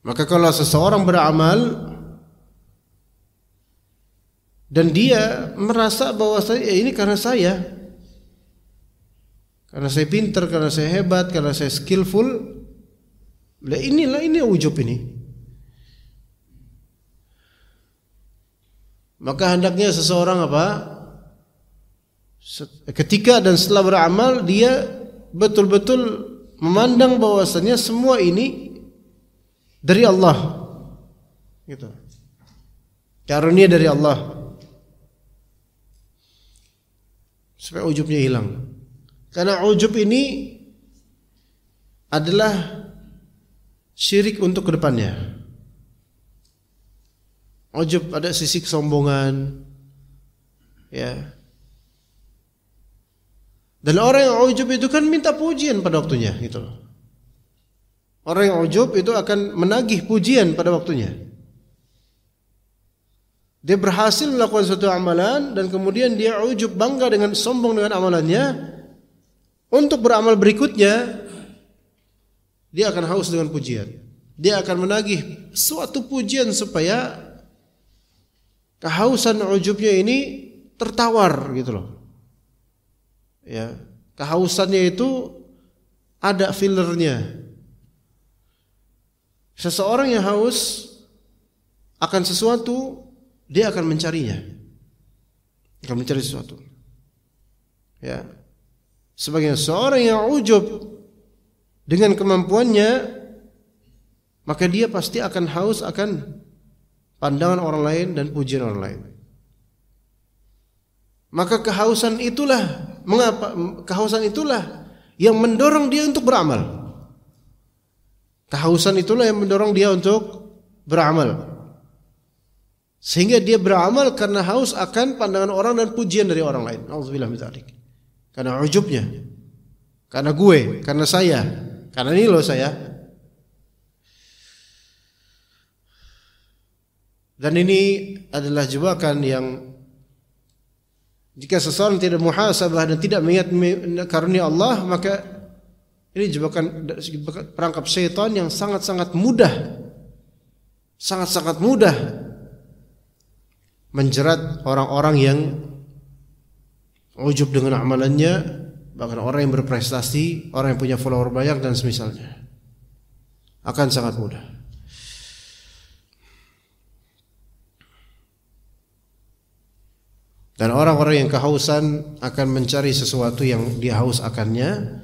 Speaker 2: Maka kalau seseorang beramal dan dia merasa bahwasanya ini karena saya pintar, karena saya hebat, karena saya skillful, ini ujub ini. Maka hendaknya seseorang ketika dan setelah beramal dia betul-betul memandang bahwasanya semua ini dari Allah, gitu. Karunia dari Allah, supaya ujubnya hilang. Karena ujub ini adalah syirik untuk kedepannya. Ujub ada sisi kesombongan, ya. Dan orang yang ujub itu kan minta pujian pada waktunya, gitu loh. Orang yang ujub itu akan menagih pujian pada waktunya. Dia berhasil melakukan suatu amalan dan kemudian dia ujub, bangga dengan sombong dengan amalannya. Untuk beramal berikutnya dia akan haus dengan pujian. Dia akan menagih suatu pujian supaya kehausan ujubnya ini tertawar, gitu loh. Ya, kehausannya itu ada fillernya. Seseorang yang haus akan sesuatu, dia akan mencarinya, akan mencari sesuatu. Ya, sebagai seorang yang ujub dengan kemampuannya, maka dia pasti akan haus akan pandangan orang lain dan pujian orang lain. Maka kehausan itulah yang mendorong dia untuk beramal. Kehausan itulah yang mendorong dia untuk beramal. Sehingga dia beramal karena haus akan pandangan orang dan pujian dari orang lain. Auzubillah min dzalik. Karena ujubnya, karena gue, karena saya, karena ini loh saya. Dan ini adalah jebakan yang jika seseorang tidak muhasabah dan tidak mengingat karunia Allah, maka ini jebakan perangkap syaitan yang sangat-sangat mudah, sangat-sangat mudah menjerat orang-orang yang ujub dengan amalannya, bahkan orang yang berprestasi, orang yang punya follower banyak dan semisalnya, akan sangat mudah. Dan orang-orang yang kehausan akan mencari sesuatu yang dia haus akannya.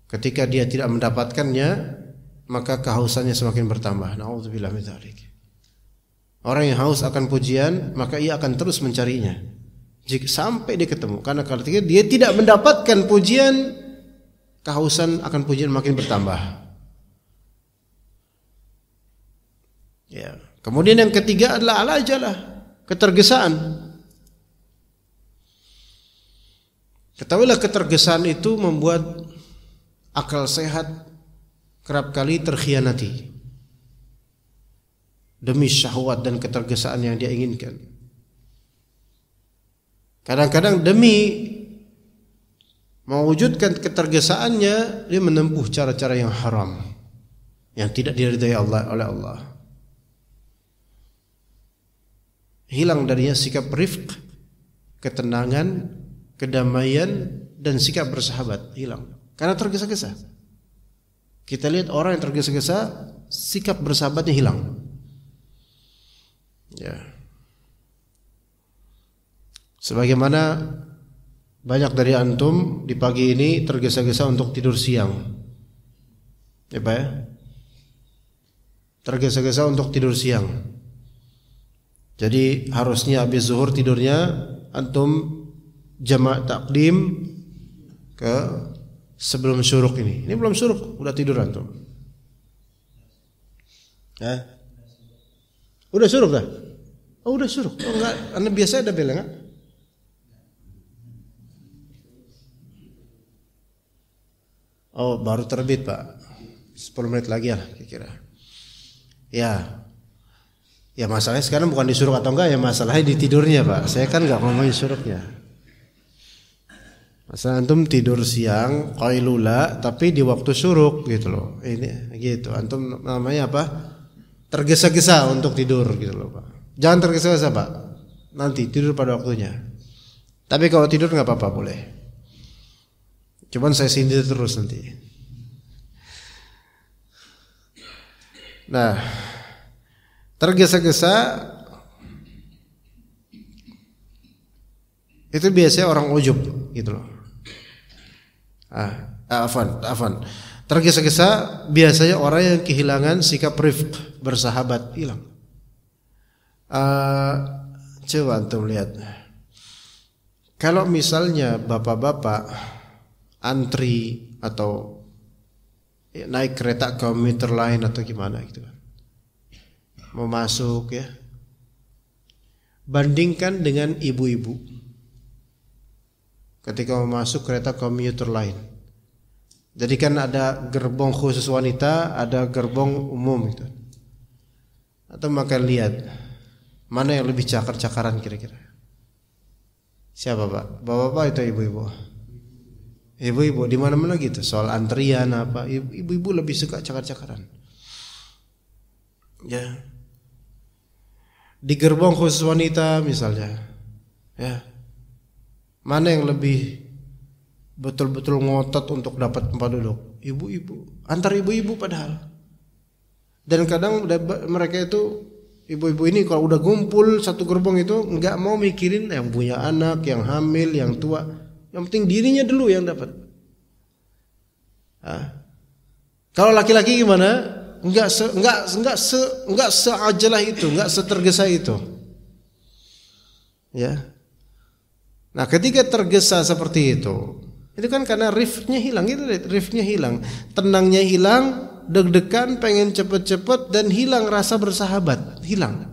Speaker 2: Ketika dia tidak mendapatkannya, maka kehausannya semakin bertambah. Na'udzubillah min dzalik. Orang yang haus akan pujian, maka ia akan terus mencarinya jika sampai dia ketemu. Karena ketika dia tidak mendapatkan pujian, kehausan akan pujian makin bertambah. Ya. Kemudian yang ketiga adalah al-ajalah, ketergesaan. Ketahuilah ketergesaan itu membuat akal sehat kerap kali terkhianati demi syahwat dan ketergesaan yang dia inginkan. Kadang-kadang demi mewujudkan ketergesaannya dia menempuh cara-cara yang haram, yang tidak diridhai oleh Allah. Hilang darinya sikap rifq, ketenangan, kedamaian, dan sikap bersahabat. Hilang karena tergesa-gesa. Kita lihat orang yang tergesa-gesa, sikap bersahabatnya hilang. Ya. Sebagaimana banyak dari antum di pagi ini tergesa-gesa untuk tidur siang. Ya Pak ya? Tergesa-gesa untuk tidur siang. Jadi harusnya habis zuhur tidurnya antum jamak takdim ke sebelum syuruk ini. Ini belum syuruk, udah tidur antum. Udah syuruk dah? Oh udah syuruk. Oh enggak, anda biasa ada bilang enggak? Oh baru terbit Pak, 10 menit lagi ya kira-kira. Ya masalahnya sekarang bukan disuruh atau enggak, ya masalahnya di tidurnya Pak. Saya kan enggak ngomongin syuruknya. Masalah antum tidur siang qailula tapi di waktu syuruk gitu loh. Ini gitu. Antum namanya apa? Tergesa-gesa untuk tidur gitu loh Pak. Jangan tergesa-gesa Pak. Nanti tidur pada waktunya. Tapi kalau tidur enggak apa-apa boleh. Cuman saya sindir terus nanti. Nah, tergesa-gesa itu biasanya orang ujub gitu loh. Afan. Tergesa-gesa biasanya orang yang kehilangan sikap rifq, bersahabat, hilang. Coba antum lihat. Kalau misalnya bapak-bapak antri atau naik kereta komuter lain atau gimana gitu kan, mau masuk ya, bandingkan dengan ibu-ibu ketika mau masuk kereta komuter lain. Jadi kan ada gerbong khusus wanita, ada gerbong umum itu. Atau maka lihat mana yang lebih cakar-cakaran kira-kira. Siapa Pak? Bapak-bapak itu ibu-ibu? Ibu-ibu di mana-mana gitu, soal antrian apa, ibu-ibu lebih suka cakar-cakaran. Ya. Di gerbong khusus wanita misalnya, ya. Mana yang lebih betul-betul ngotot untuk dapat tempat duduk? Ibu-ibu, antar ibu-ibu padahal. Dan kadang mereka itu ibu-ibu ini kalau udah kumpul satu gerbong itu nggak mau mikirin yang punya anak, yang hamil, yang tua. Yang penting dirinya dulu yang dapat. Kalau laki-laki gimana? Enggak seajalah itu, enggak setergesa itu. Ya. Nah, ketika tergesa seperti itu kan karena rifnya hilang, tenangnya hilang, deg-degan, pengen cepet-cepet dan hilang rasa bersahabat, hilang.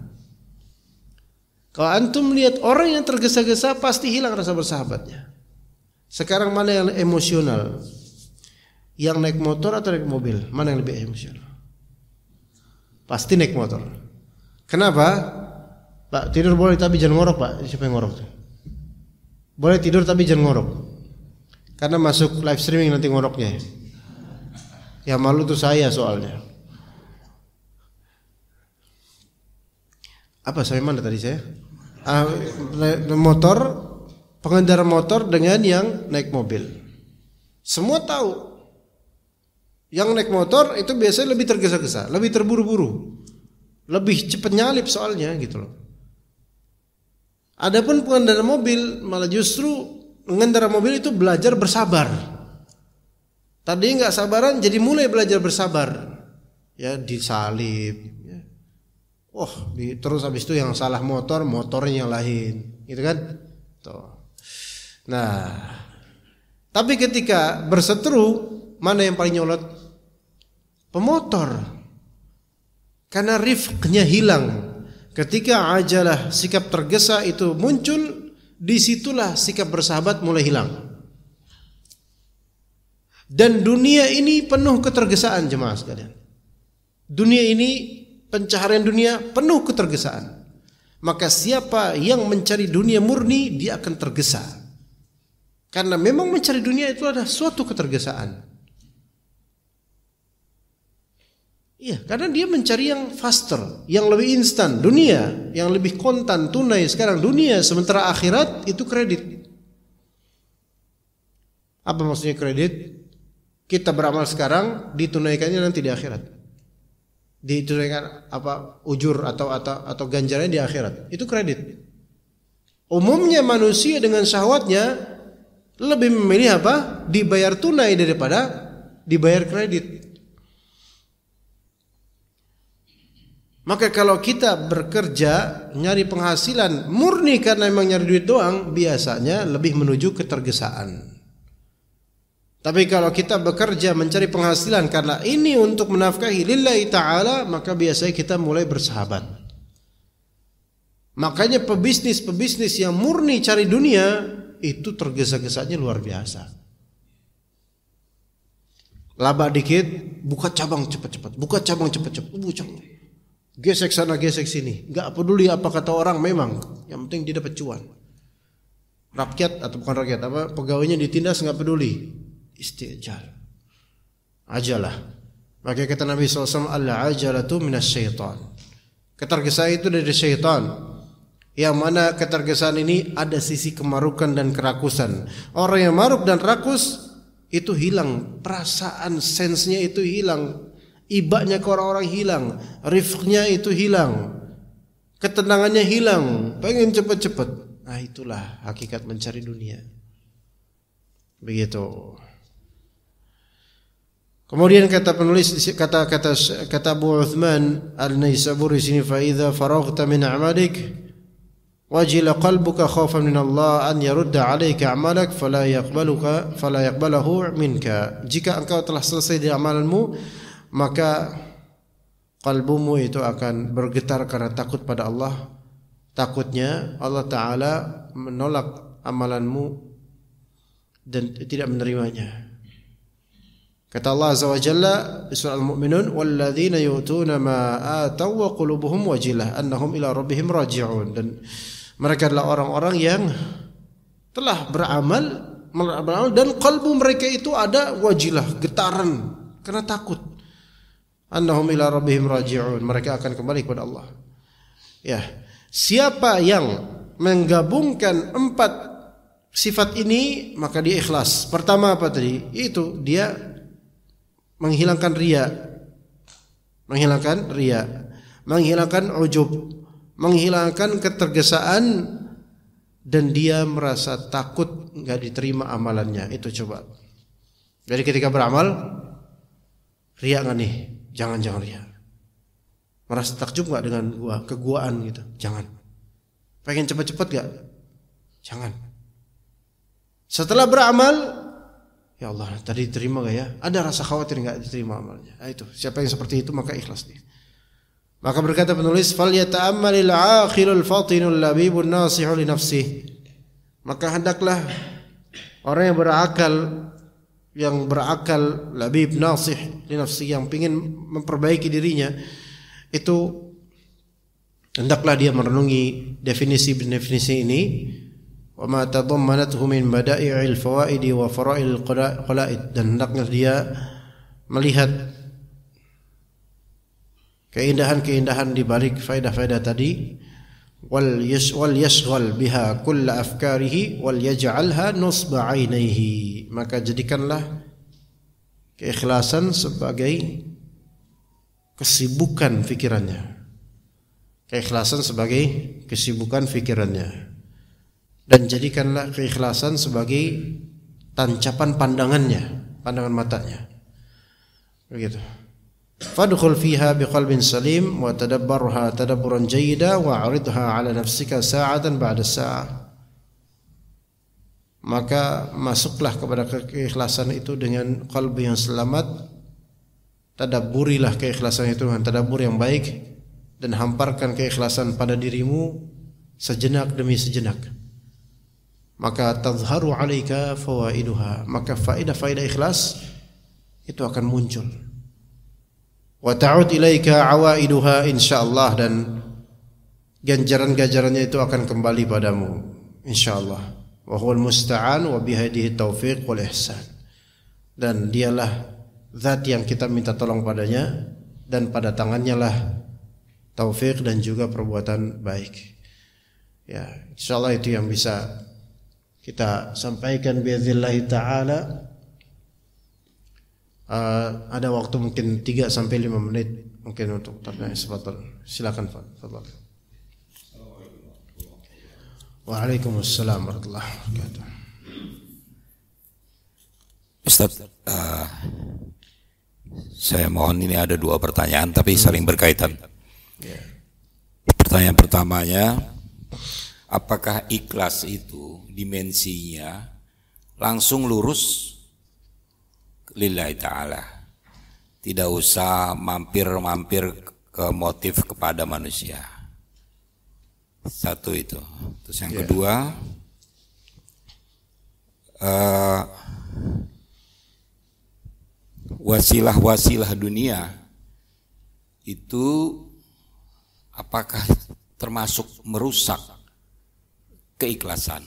Speaker 2: Kalau antum lihat orang yang tergesa-gesa pasti hilang rasa bersahabatnya. Sekarang mana yang emosional? Yang naik motor atau naik mobil? Mana yang lebih emosional? Pasti naik motor. Kenapa? Pak, tidur boleh tapi jangan ngorok Pak. Siapa yang ngorok tuh? Boleh tidur tapi jangan ngorok. Karena masuk live streaming nanti ngoroknya. Ya malu tuh saya soalnya. Apa sampai mana tadi saya? Motor. Pengendara motor dengan yang naik mobil. Semua tahu. Yang naik motor itu biasanya lebih tergesa-gesa, lebih terburu-buru, lebih cepat nyalip soalnya gitu loh. Adapun pengendara mobil malah justru pengendara mobil itu belajar bersabar. Tadi nggak sabaran jadi mulai belajar bersabar. Ya disalip. Ya. Terus habis itu yang salah motornya yang lain, gitu kan? Tuh. Nah, tapi ketika berseteru, mana yang paling nyolot? Pemotor. Karena rifqnya hilang. Ketika ajalah sikap tergesa itu muncul, disitulah sikap bersahabat mulai hilang. Dan dunia ini penuh ketergesaan jemaah sekalian. Dunia ini, pencaharian dunia penuh ketergesaan. Maka siapa yang mencari dunia murni, dia akan tergesa. Karena memang mencari dunia itu adalah suatu ketergesaan. Iya, karena dia mencari yang faster, yang lebih instan, dunia, yang lebih kontan, tunai sekarang dunia, sementara akhirat itu kredit. Apa maksudnya kredit? Kita beramal sekarang, ditunaikannya nanti di akhirat. Ditunaikan apa ujur atau ganjarannya di akhirat. Itu kredit. Umumnya manusia dengan syahwatnya lebih memilih apa? Dibayar tunai daripada dibayar kredit. Maka kalau kita bekerja nyari penghasilan murni karena memang nyari duit doang, biasanya lebih menuju ketergesaan. Tapi kalau kita bekerja mencari penghasilan karena ini untuk menafkahi lillahi ta'ala, maka biasanya kita mulai bersahabat. Makanya pebisnis yang murni cari dunia itu tergesa-gesanya luar biasa. Laba dikit, buka cabang cepat-cepat, buka cabang cepat-cepat, gesek sana gesek sini, nggak peduli apa kata orang, memang yang penting dia dapat cuan. Rakyat atau bukan rakyat, apa pegawainya ditindas nggak peduli, istijal, ajalah. Maka kata Nabi SAW, al-ajalatu minasyaitan. Ketergesaan itu dari syaitan. Yang mana ketergesaan ini ada sisi kemarukan dan kerakusan. Orang yang maruk dan rakus itu hilang, perasaan sensenya itu hilang. Ibanya ke orang-orang hilang, rifqnya itu hilang, ketenangannya hilang, pengen cepat-cepat. Nah itulah hakikat mencari dunia. Begitu. Kemudian kata penulis, kata Abu Uthman Al-Naisaburi sini, fa idza faraghta min a'malik wajila qalbuka khaufan min Allah an yarudda 'alaika 'amalak fala yaqbalahu minka. Jika engkau telah selesai di amalanmu, maka kalbumu itu akan bergetar karena takut pada Allah. Takutnya Allah Ta'ala menolak amalanmu dan tidak menerimanya. Kata Allah Azza wa Jalla di surah Al-Mu'minun, walladzina yu'tuna ma ataw wa qulubuhum wajilah annahum ila rabbihim raji'un. Dan mereka adalah orang-orang yang telah beramal dan kalbu mereka itu ada wajilah, getaran karena takut. Annahum ila rabbihim raji'un, mereka akan kembali kepada Allah. Ya, siapa yang menggabungkan 4 sifat ini, maka dia ikhlas. Pertama apa tadi? Itu dia menghilangkan riya, menghilangkan ujub, menghilangkan ketergesaan, dan dia merasa takut enggak diterima amalannya. Itu coba. Jadi ketika beramal, riya enggak nih? Jangan riya. Merasa takjub enggak dengan keguaan gitu? Jangan. Pengen cepat-cepat enggak? Jangan. Setelah beramal, ya Allah, tadi diterima enggak ya? Ada rasa khawatir enggak diterima amalnya. Nah, itu. Siapa yang seperti itu maka ikhlas dia. Maka berkata penulis, fal yata'ammalil 'aqilul fatinul labibun nasihu li nafsihi. Maka hendaklah orang yang berakal labib nasih li nafsi, yang ingin memperbaiki dirinya, itu hendaklah dia merenungi definisi ini, wa ma tadammanathu min bada'i'il fawaidi wa fara'il qala'id, dan hendaklah dia melihat keindahan-keindahan di balik faedah-faedah tadi, wal yashghal biha kull afkarihi wal yaj'alha nusba 'ainaihi. Maka jadikanlah keikhlasan sebagai kesibukan pikirannya. Keikhlasan sebagai kesibukan pikirannya. Dan jadikanlah keikhlasan sebagai tancapan pandangan matanya. Begitu. Fadkhul fiha biqalbin salim wa tadabbarha tadabburan jayyida wa 'aridha 'ala nafsika sa'atan ba'da sa'ah. Maka masuklah kepada keikhlasan itu dengan qalbi yang selamat. Tadabburilah keikhlasan itu dengan tadabbur yang baik, dan hamparkan keikhlasan pada dirimu sejenak demi sejenak. Maka tazharu 'alaika fawaiduha, maka faedah-faedah ikhlas itu akan muncul. Wa ta'ud ilaika awaiduha insyaallah, dan ganjaran-ganjarannya itu akan kembali padamu insyaallah. Wa huwal musta'an wa bihadihi taufiq wal ihsan. Dan dialah zat yang kita minta tolong padanya, dan pada tangannya lah taufik dan juga perbuatan baik. Ya, insyaallah itu yang bisa kita sampaikan biiznillah taala. Ada waktu mungkin 3 sampai 5 menit mungkin untuk tanya. Silakan Pak. Fadhil. Waalaikumsalam warahmatullahi wabarakatuh.
Speaker 3: Ustaz, saya mohon, ini ada 2 pertanyaan tapi saling berkaitan. Pertanyaan pertamanya, apakah ikhlas itu dimensinya langsung lurus lillahi ta'ala, tidak usah mampir-mampir ke motif kepada manusia? Satu itu. Terus yang kedua, wasilah-wasilah dunia itu apakah termasuk merusak keikhlasan?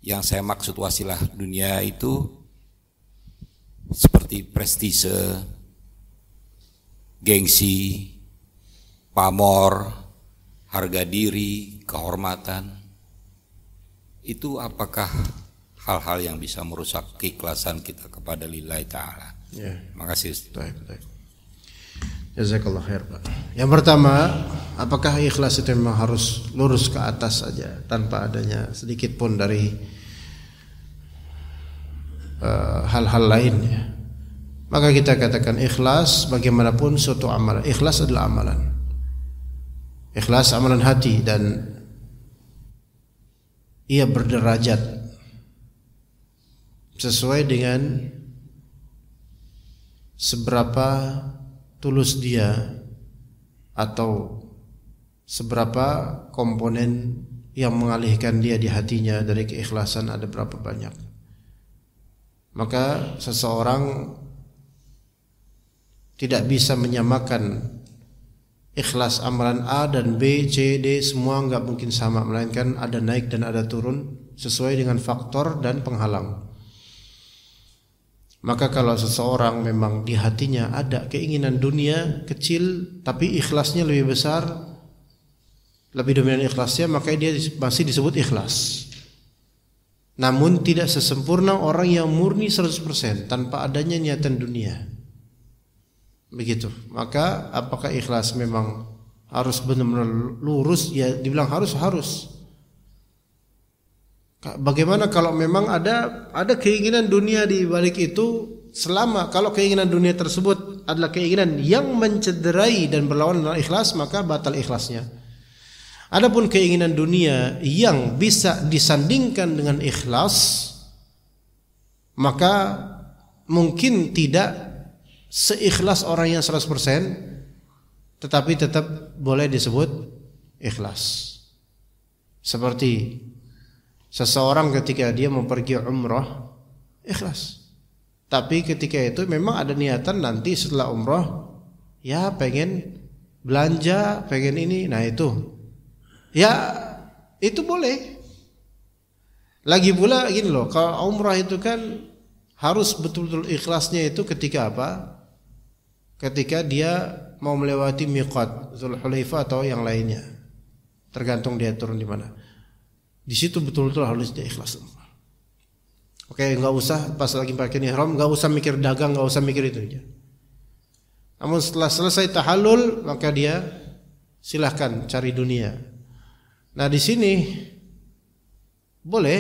Speaker 3: Yang saya maksud wasilah dunia itu seperti prestise, gengsi, pamor, harga diri, kehormatan. Itu apakah hal-hal yang bisa merusak keikhlasan kita kepada lillahi ta'ala?
Speaker 2: Ya.
Speaker 3: Makasih.
Speaker 2: Baik. Jazakallah khair, Pak. Yang pertama, apakah ikhlas itu memang harus lurus ke atas saja tanpa adanya sedikit pun dari hal-hal lainnya? Maka kita katakan ikhlas bagaimanapun suatu amalan. Ikhlas adalah amalan. Ikhlas amalan hati, dan ia berderajat sesuai dengan seberapa tulus dia atau seberapa komponen yang mengalihkan dia di hatinya dari keikhlasan ada berapa banyak. Maka seseorang tidak bisa menyamakan ikhlas amalan A dan B, C, D semua enggak mungkin sama, melainkan ada naik dan ada turun sesuai dengan faktor dan penghalang. Maka kalau seseorang memang di hatinya ada keinginan dunia kecil tapi ikhlasnya lebih besar, lebih dominan ikhlasnya, maka dia masih disebut ikhlas. Namun tidak sesempurna orang yang murni 100% tanpa adanya niatan dunia. Begitu. Maka apakah ikhlas memang harus benar-benar lurus? Ya dibilang harus. Bagaimana kalau memang ada keinginan dunia di balik itu, selama kalau keinginan dunia tersebut adalah keinginan yang mencederai dan berlawan dengan ikhlas, maka batal ikhlasnya. Adapun keinginan dunia yang bisa disandingkan dengan ikhlas, maka mungkin tidak seikhlas orang yang 100%, tetapi tetap boleh disebut ikhlas. Seperti seseorang ketika dia mau pergi umrah, ikhlas. Tapi ketika itu memang ada niatan nanti setelah umrah, ya pengen belanja, pengen ini, nah itu. Ya itu boleh. Lagi pula gini loh, kalau umrah itu kan harus betul-betul ikhlasnya itu ketika apa? Ketika dia mau melewati miqat Dzulhulaifah atau yang lainnya. Tergantung dia turun di mana. Di situ betul-betul harus dia ikhlas. Oke, enggak usah pas lagi pakai ihram, enggak usah mikir dagang, enggak usah mikir itu aja. Namun setelah selesai tahallul, maka dia silahkan cari dunia. Nah, di sini boleh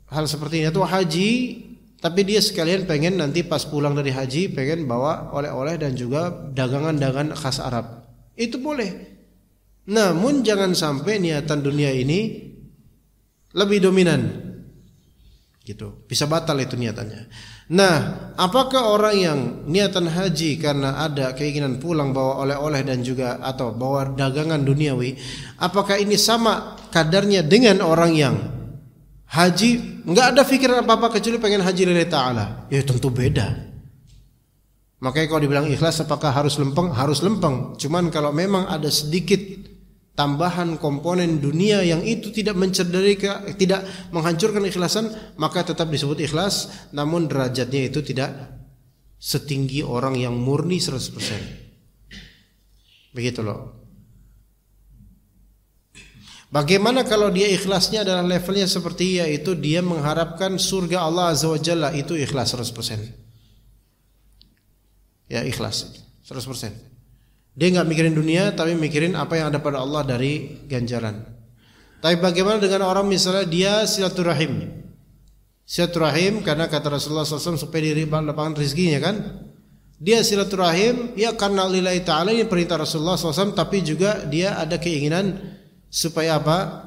Speaker 2: hal seperti ini, atau haji, tapi dia sekalian pengen nanti pas pulang dari haji pengen bawa oleh-oleh dan juga dagangan-dagangan khas Arab. Itu boleh. Namun jangan sampai niatan dunia ini lebih dominan, gitu. Bisa batal itu niatannya. Nah, apakah orang yang niatan haji karena ada keinginan pulang bawa oleh-oleh dan juga atau bawa dagangan duniawi, apakah ini sama kadarnya dengan orang yang haji enggak ada pikiran apa-apa kecuali pengen haji lillahi ta'ala? Ya tentu beda. Makanya kalau dibilang ikhlas apakah harus lempeng? Harus lempeng. Cuman kalau memang ada sedikit tambahan komponen dunia yang itu tidak tidak menghancurkan ikhlasan, maka tetap disebut ikhlas, namun derajatnya itu tidak setinggi orang yang murni 100%. Begitu loh. Bagaimana kalau dia ikhlasnya adalah levelnya seperti yaitu dia mengharapkan surga Allah Azza wa Jalla, itu ikhlas 100%. Ya ikhlas 100%. Dia enggak mikirin dunia tapi mikirin apa yang ada pada Allah dari ganjaran. Tapi bagaimana dengan orang misalnya dia silaturahim? Silaturahim karena kata Rasulullah SAW supaya diri lapangan rezekinya kan? Dia silaturahim ya karena lillahi ta'ala, ini perintah Rasulullah SAW, tapi juga dia ada keinginan supaya apa?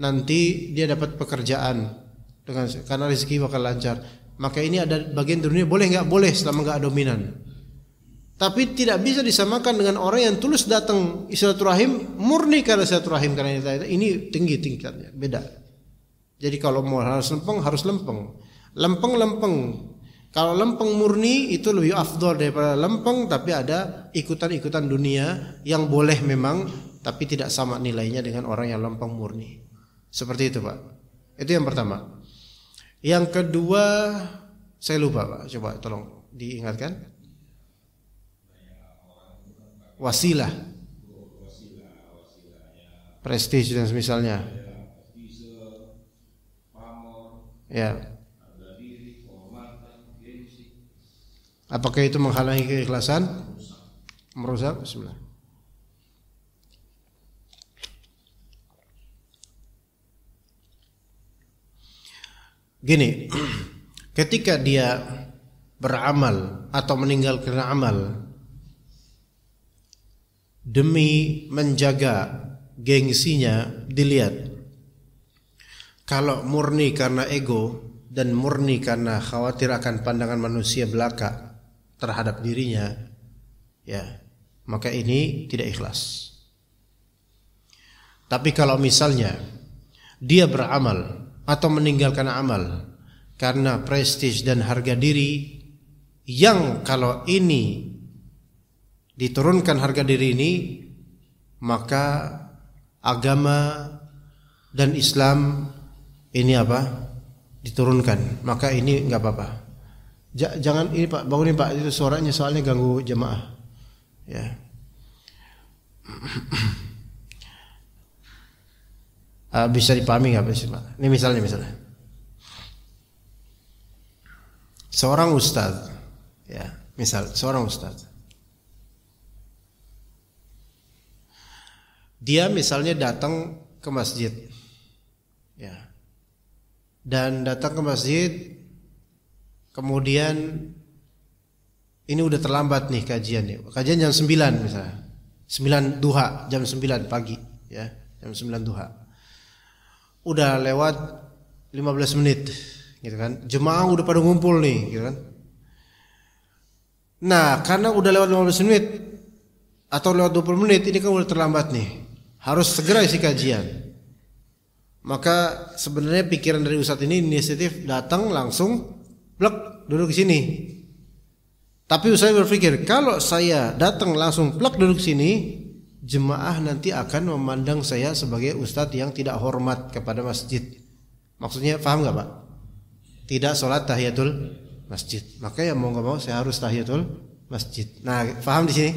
Speaker 2: Nanti dia dapat pekerjaan karena rezeki bakal lancar. Maka ini ada bagian dunia, boleh enggak? Boleh selama enggak dominan. Tapi tidak bisa disamakan dengan orang yang tulus datang silaturahim murni karena silaturahim, karena ini tinggi tingkatnya, beda. Jadi kalau mau harus lempeng, harus lempeng. Lempeng. Kalau lempeng murni itu lebih afdol daripada lempeng tapi ada ikutan-ikutan dunia yang boleh memang, tapi tidak sama nilainya dengan orang yang lempeng murni. Seperti itu, Pak. Itu yang pertama. Yang kedua, saya lupa, Pak. Coba tolong diingatkan. Wasilah, prestige dan semisalnya. Ya. Apakah itu menghalangi keikhlasan? Merusak? Bismillah. Gini, ketika dia beramal atau meninggalkan amal demi menjaga gengsinya, dilihat. Kalau murni karena ego dan murni karena khawatir akan pandangan manusia belaka terhadap dirinya, ya, maka ini tidak ikhlas. Tapi kalau misalnya dia beramal atau meninggalkan amal karena prestige dan harga diri, yang kalau ini diturunkan harga diri ini, maka agama dan Islam ini apa? Diturunkan. Maka ini enggak apa-apa. Jangan ini Pak, bangunin Pak, itu suaranya soalnya ganggu jemaah. Ya. Bisa dipahami enggak Pak? Ini misalnya seorang ustaz, ya, misal seorang ustaz. Dia misalnya datang ke masjid, ya, dan datang ke masjid, kemudian ini udah terlambat nih kajian jam 9 misalnya, 9 duha, jam 9 pagi, ya, jam 9 duha, udah lewat 15 menit, gitu kan, jemaah udah pada ngumpul nih, gitu kan. Nah, karena udah lewat 15 menit atau lewat 20 menit, ini kan udah terlambat nih. Harus segera isi kajian. Maka sebenarnya pikiran dari ustadz ini inisiatif datang langsung plek duduk di sini. Tapi ustadz berpikir kalau saya datang langsung plek duduk di sini, jemaah nanti akan memandang saya sebagai ustadz yang tidak hormat kepada masjid. Maksudnya paham enggak, Pak? Tidak sholat tahiyatul masjid. Maka ya mau enggak mau saya harus tahiyatul masjid. Nah, paham di sini?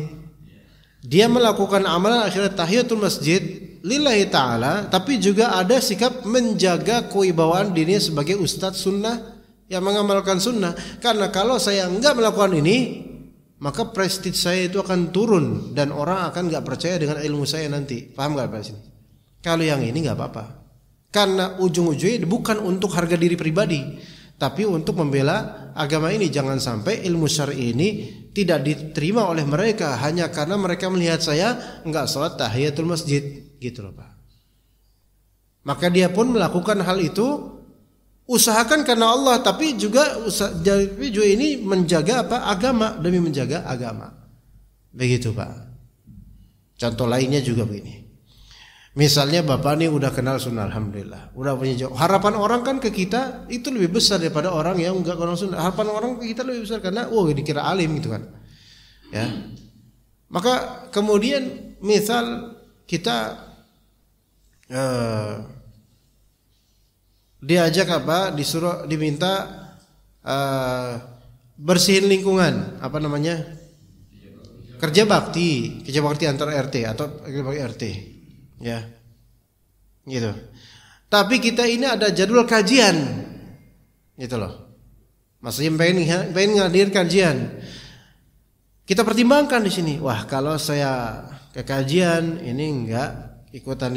Speaker 2: Dia melakukan amalan akhirnya tahiyatul masjid lillahi ta'ala, tapi juga ada sikap menjaga kewibawaan dirinya sebagai ustadz sunnah yang mengamalkan sunnah. Karena kalau saya enggak melakukan ini, maka prestige saya itu akan turun dan orang akan enggak percaya dengan ilmu saya nanti. Paham enggak Pak sini? Kalau yang ini enggak apa-apa. Karena ujung-ujungnya bukan untuk harga diri pribadi, tapi untuk membela agama ini. Jangan sampai ilmu syar'i ini tidak diterima oleh mereka hanya karena mereka melihat saya enggak sholat tahiyatul masjid, gitu loh Pak. Maka dia pun melakukan hal itu, usahakan karena Allah, tapi juga ini menjaga apa? Agama, demi menjaga agama. Begitu Pak. Contoh lainnya juga begini. Misalnya bapak nih udah kenal sunnah, alhamdulillah, udah punya jawab. Harapan orang kan ke kita itu lebih besar daripada orang yang enggak kenal sunnah. Harapan orang ke kita lebih besar karena dikira alim gitu kan. Ya. Maka kemudian misal kita diajak diminta bersihin lingkungan, kerja bakti antar RT atau RT. Ya, gitu. Tapi kita ini ada jadwal kajian, gitu loh. Maksudnya pengen ngadir kajian. Kita pertimbangkan di sini. Wah, kalau saya ke kajian ini enggak ikutan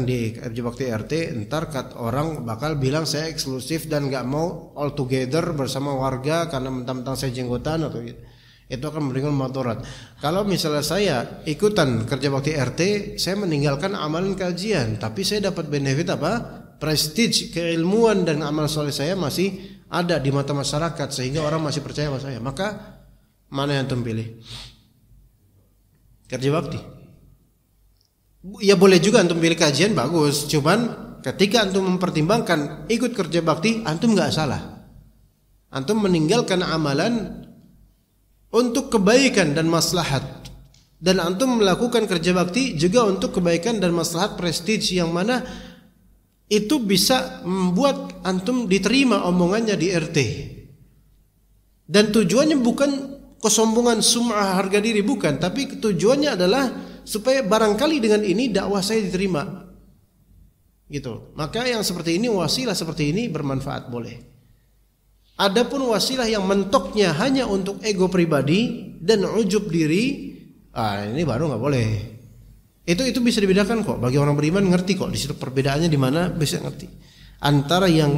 Speaker 2: di kerja bakti RT, ntar orang bakal bilang saya eksklusif dan enggak mau all together bersama warga karena mentang-mentang saya jenggotan atau gitu. Itu akan memberikan mudarat. Kalau misalnya saya ikutan kerja bakti RT, saya meninggalkan amalan kajian, tapi saya dapat benefit prestige, keilmuan dan amal soleh saya masih ada di mata masyarakat sehingga orang masih percaya sama saya. Maka mana yang antum pilih? Kerja bakti. Ya boleh juga antum pilih kajian, bagus. Cuman ketika antum mempertimbangkan ikut kerja bakti, antum nggak salah. Antum meninggalkan amalan untuk kebaikan dan maslahat, dan antum melakukan kerja bakti juga untuk kebaikan dan maslahat prestige yang mana itu bisa membuat antum diterima omongannya di RT. Dan tujuannya bukan kesombongan, sum'ah, harga diri, bukan, tapi tujuannya adalah supaya barangkali dengan ini dakwah saya diterima. Gitu. Maka yang seperti ini, wasilah seperti ini bermanfaat, boleh. Adapun wasilah yang mentoknya hanya untuk ego pribadi dan ujub diri, ini baru nggak boleh. Itu bisa dibedakan kok. Bagi orang beriman ngerti kok. Di situ perbedaannya di mana bisa ngerti. Antara yang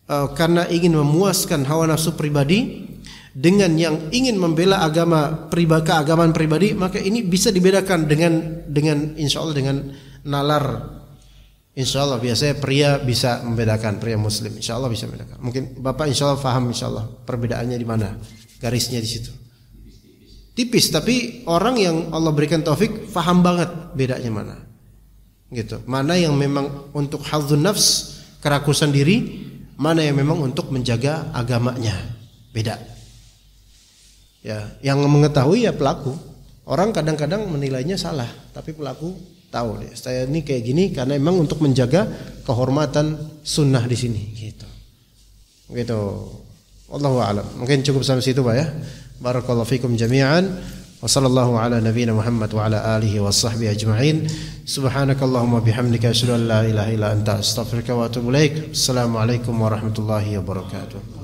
Speaker 2: karena ingin memuaskan hawa nafsu pribadi dengan yang ingin membela keagamaan pribadi, maka ini bisa dibedakan dengan insya Allah dengan nalar. Insya Allah biasanya pria bisa membedakan, pria muslim insya Allah bisa membedakan. Mungkin bapak insya Allah paham insya Allah perbedaannya di mana, garisnya di situ. Tipis, tapi orang yang Allah berikan taufik paham banget bedanya mana. Gitu. Mana yang memang untuk hadzun nafs, kerakusan diri, mana yang memang untuk menjaga agamanya. Beda. Ya, yang mengetahui ya pelaku. Orang kadang-kadang menilainya salah, tapi pelaku tahu deh, saya ini kayak gini karena memang untuk menjaga kehormatan sunnah di sini, gitu. Wallahu a'lam. Mungkin cukup sampai situ Pak ya. Barakallahu fikum jami'an. Wa sallallahu ala nabiyyina Muhammad wa ala alihi wa sahbihi ajma'in. Subhanakallahumma bihamdika asyhadu an la ilaha illa anta astaghfiruka wa atubu ilaik. Assalamualaikum warahmatullahi wabarakatuh.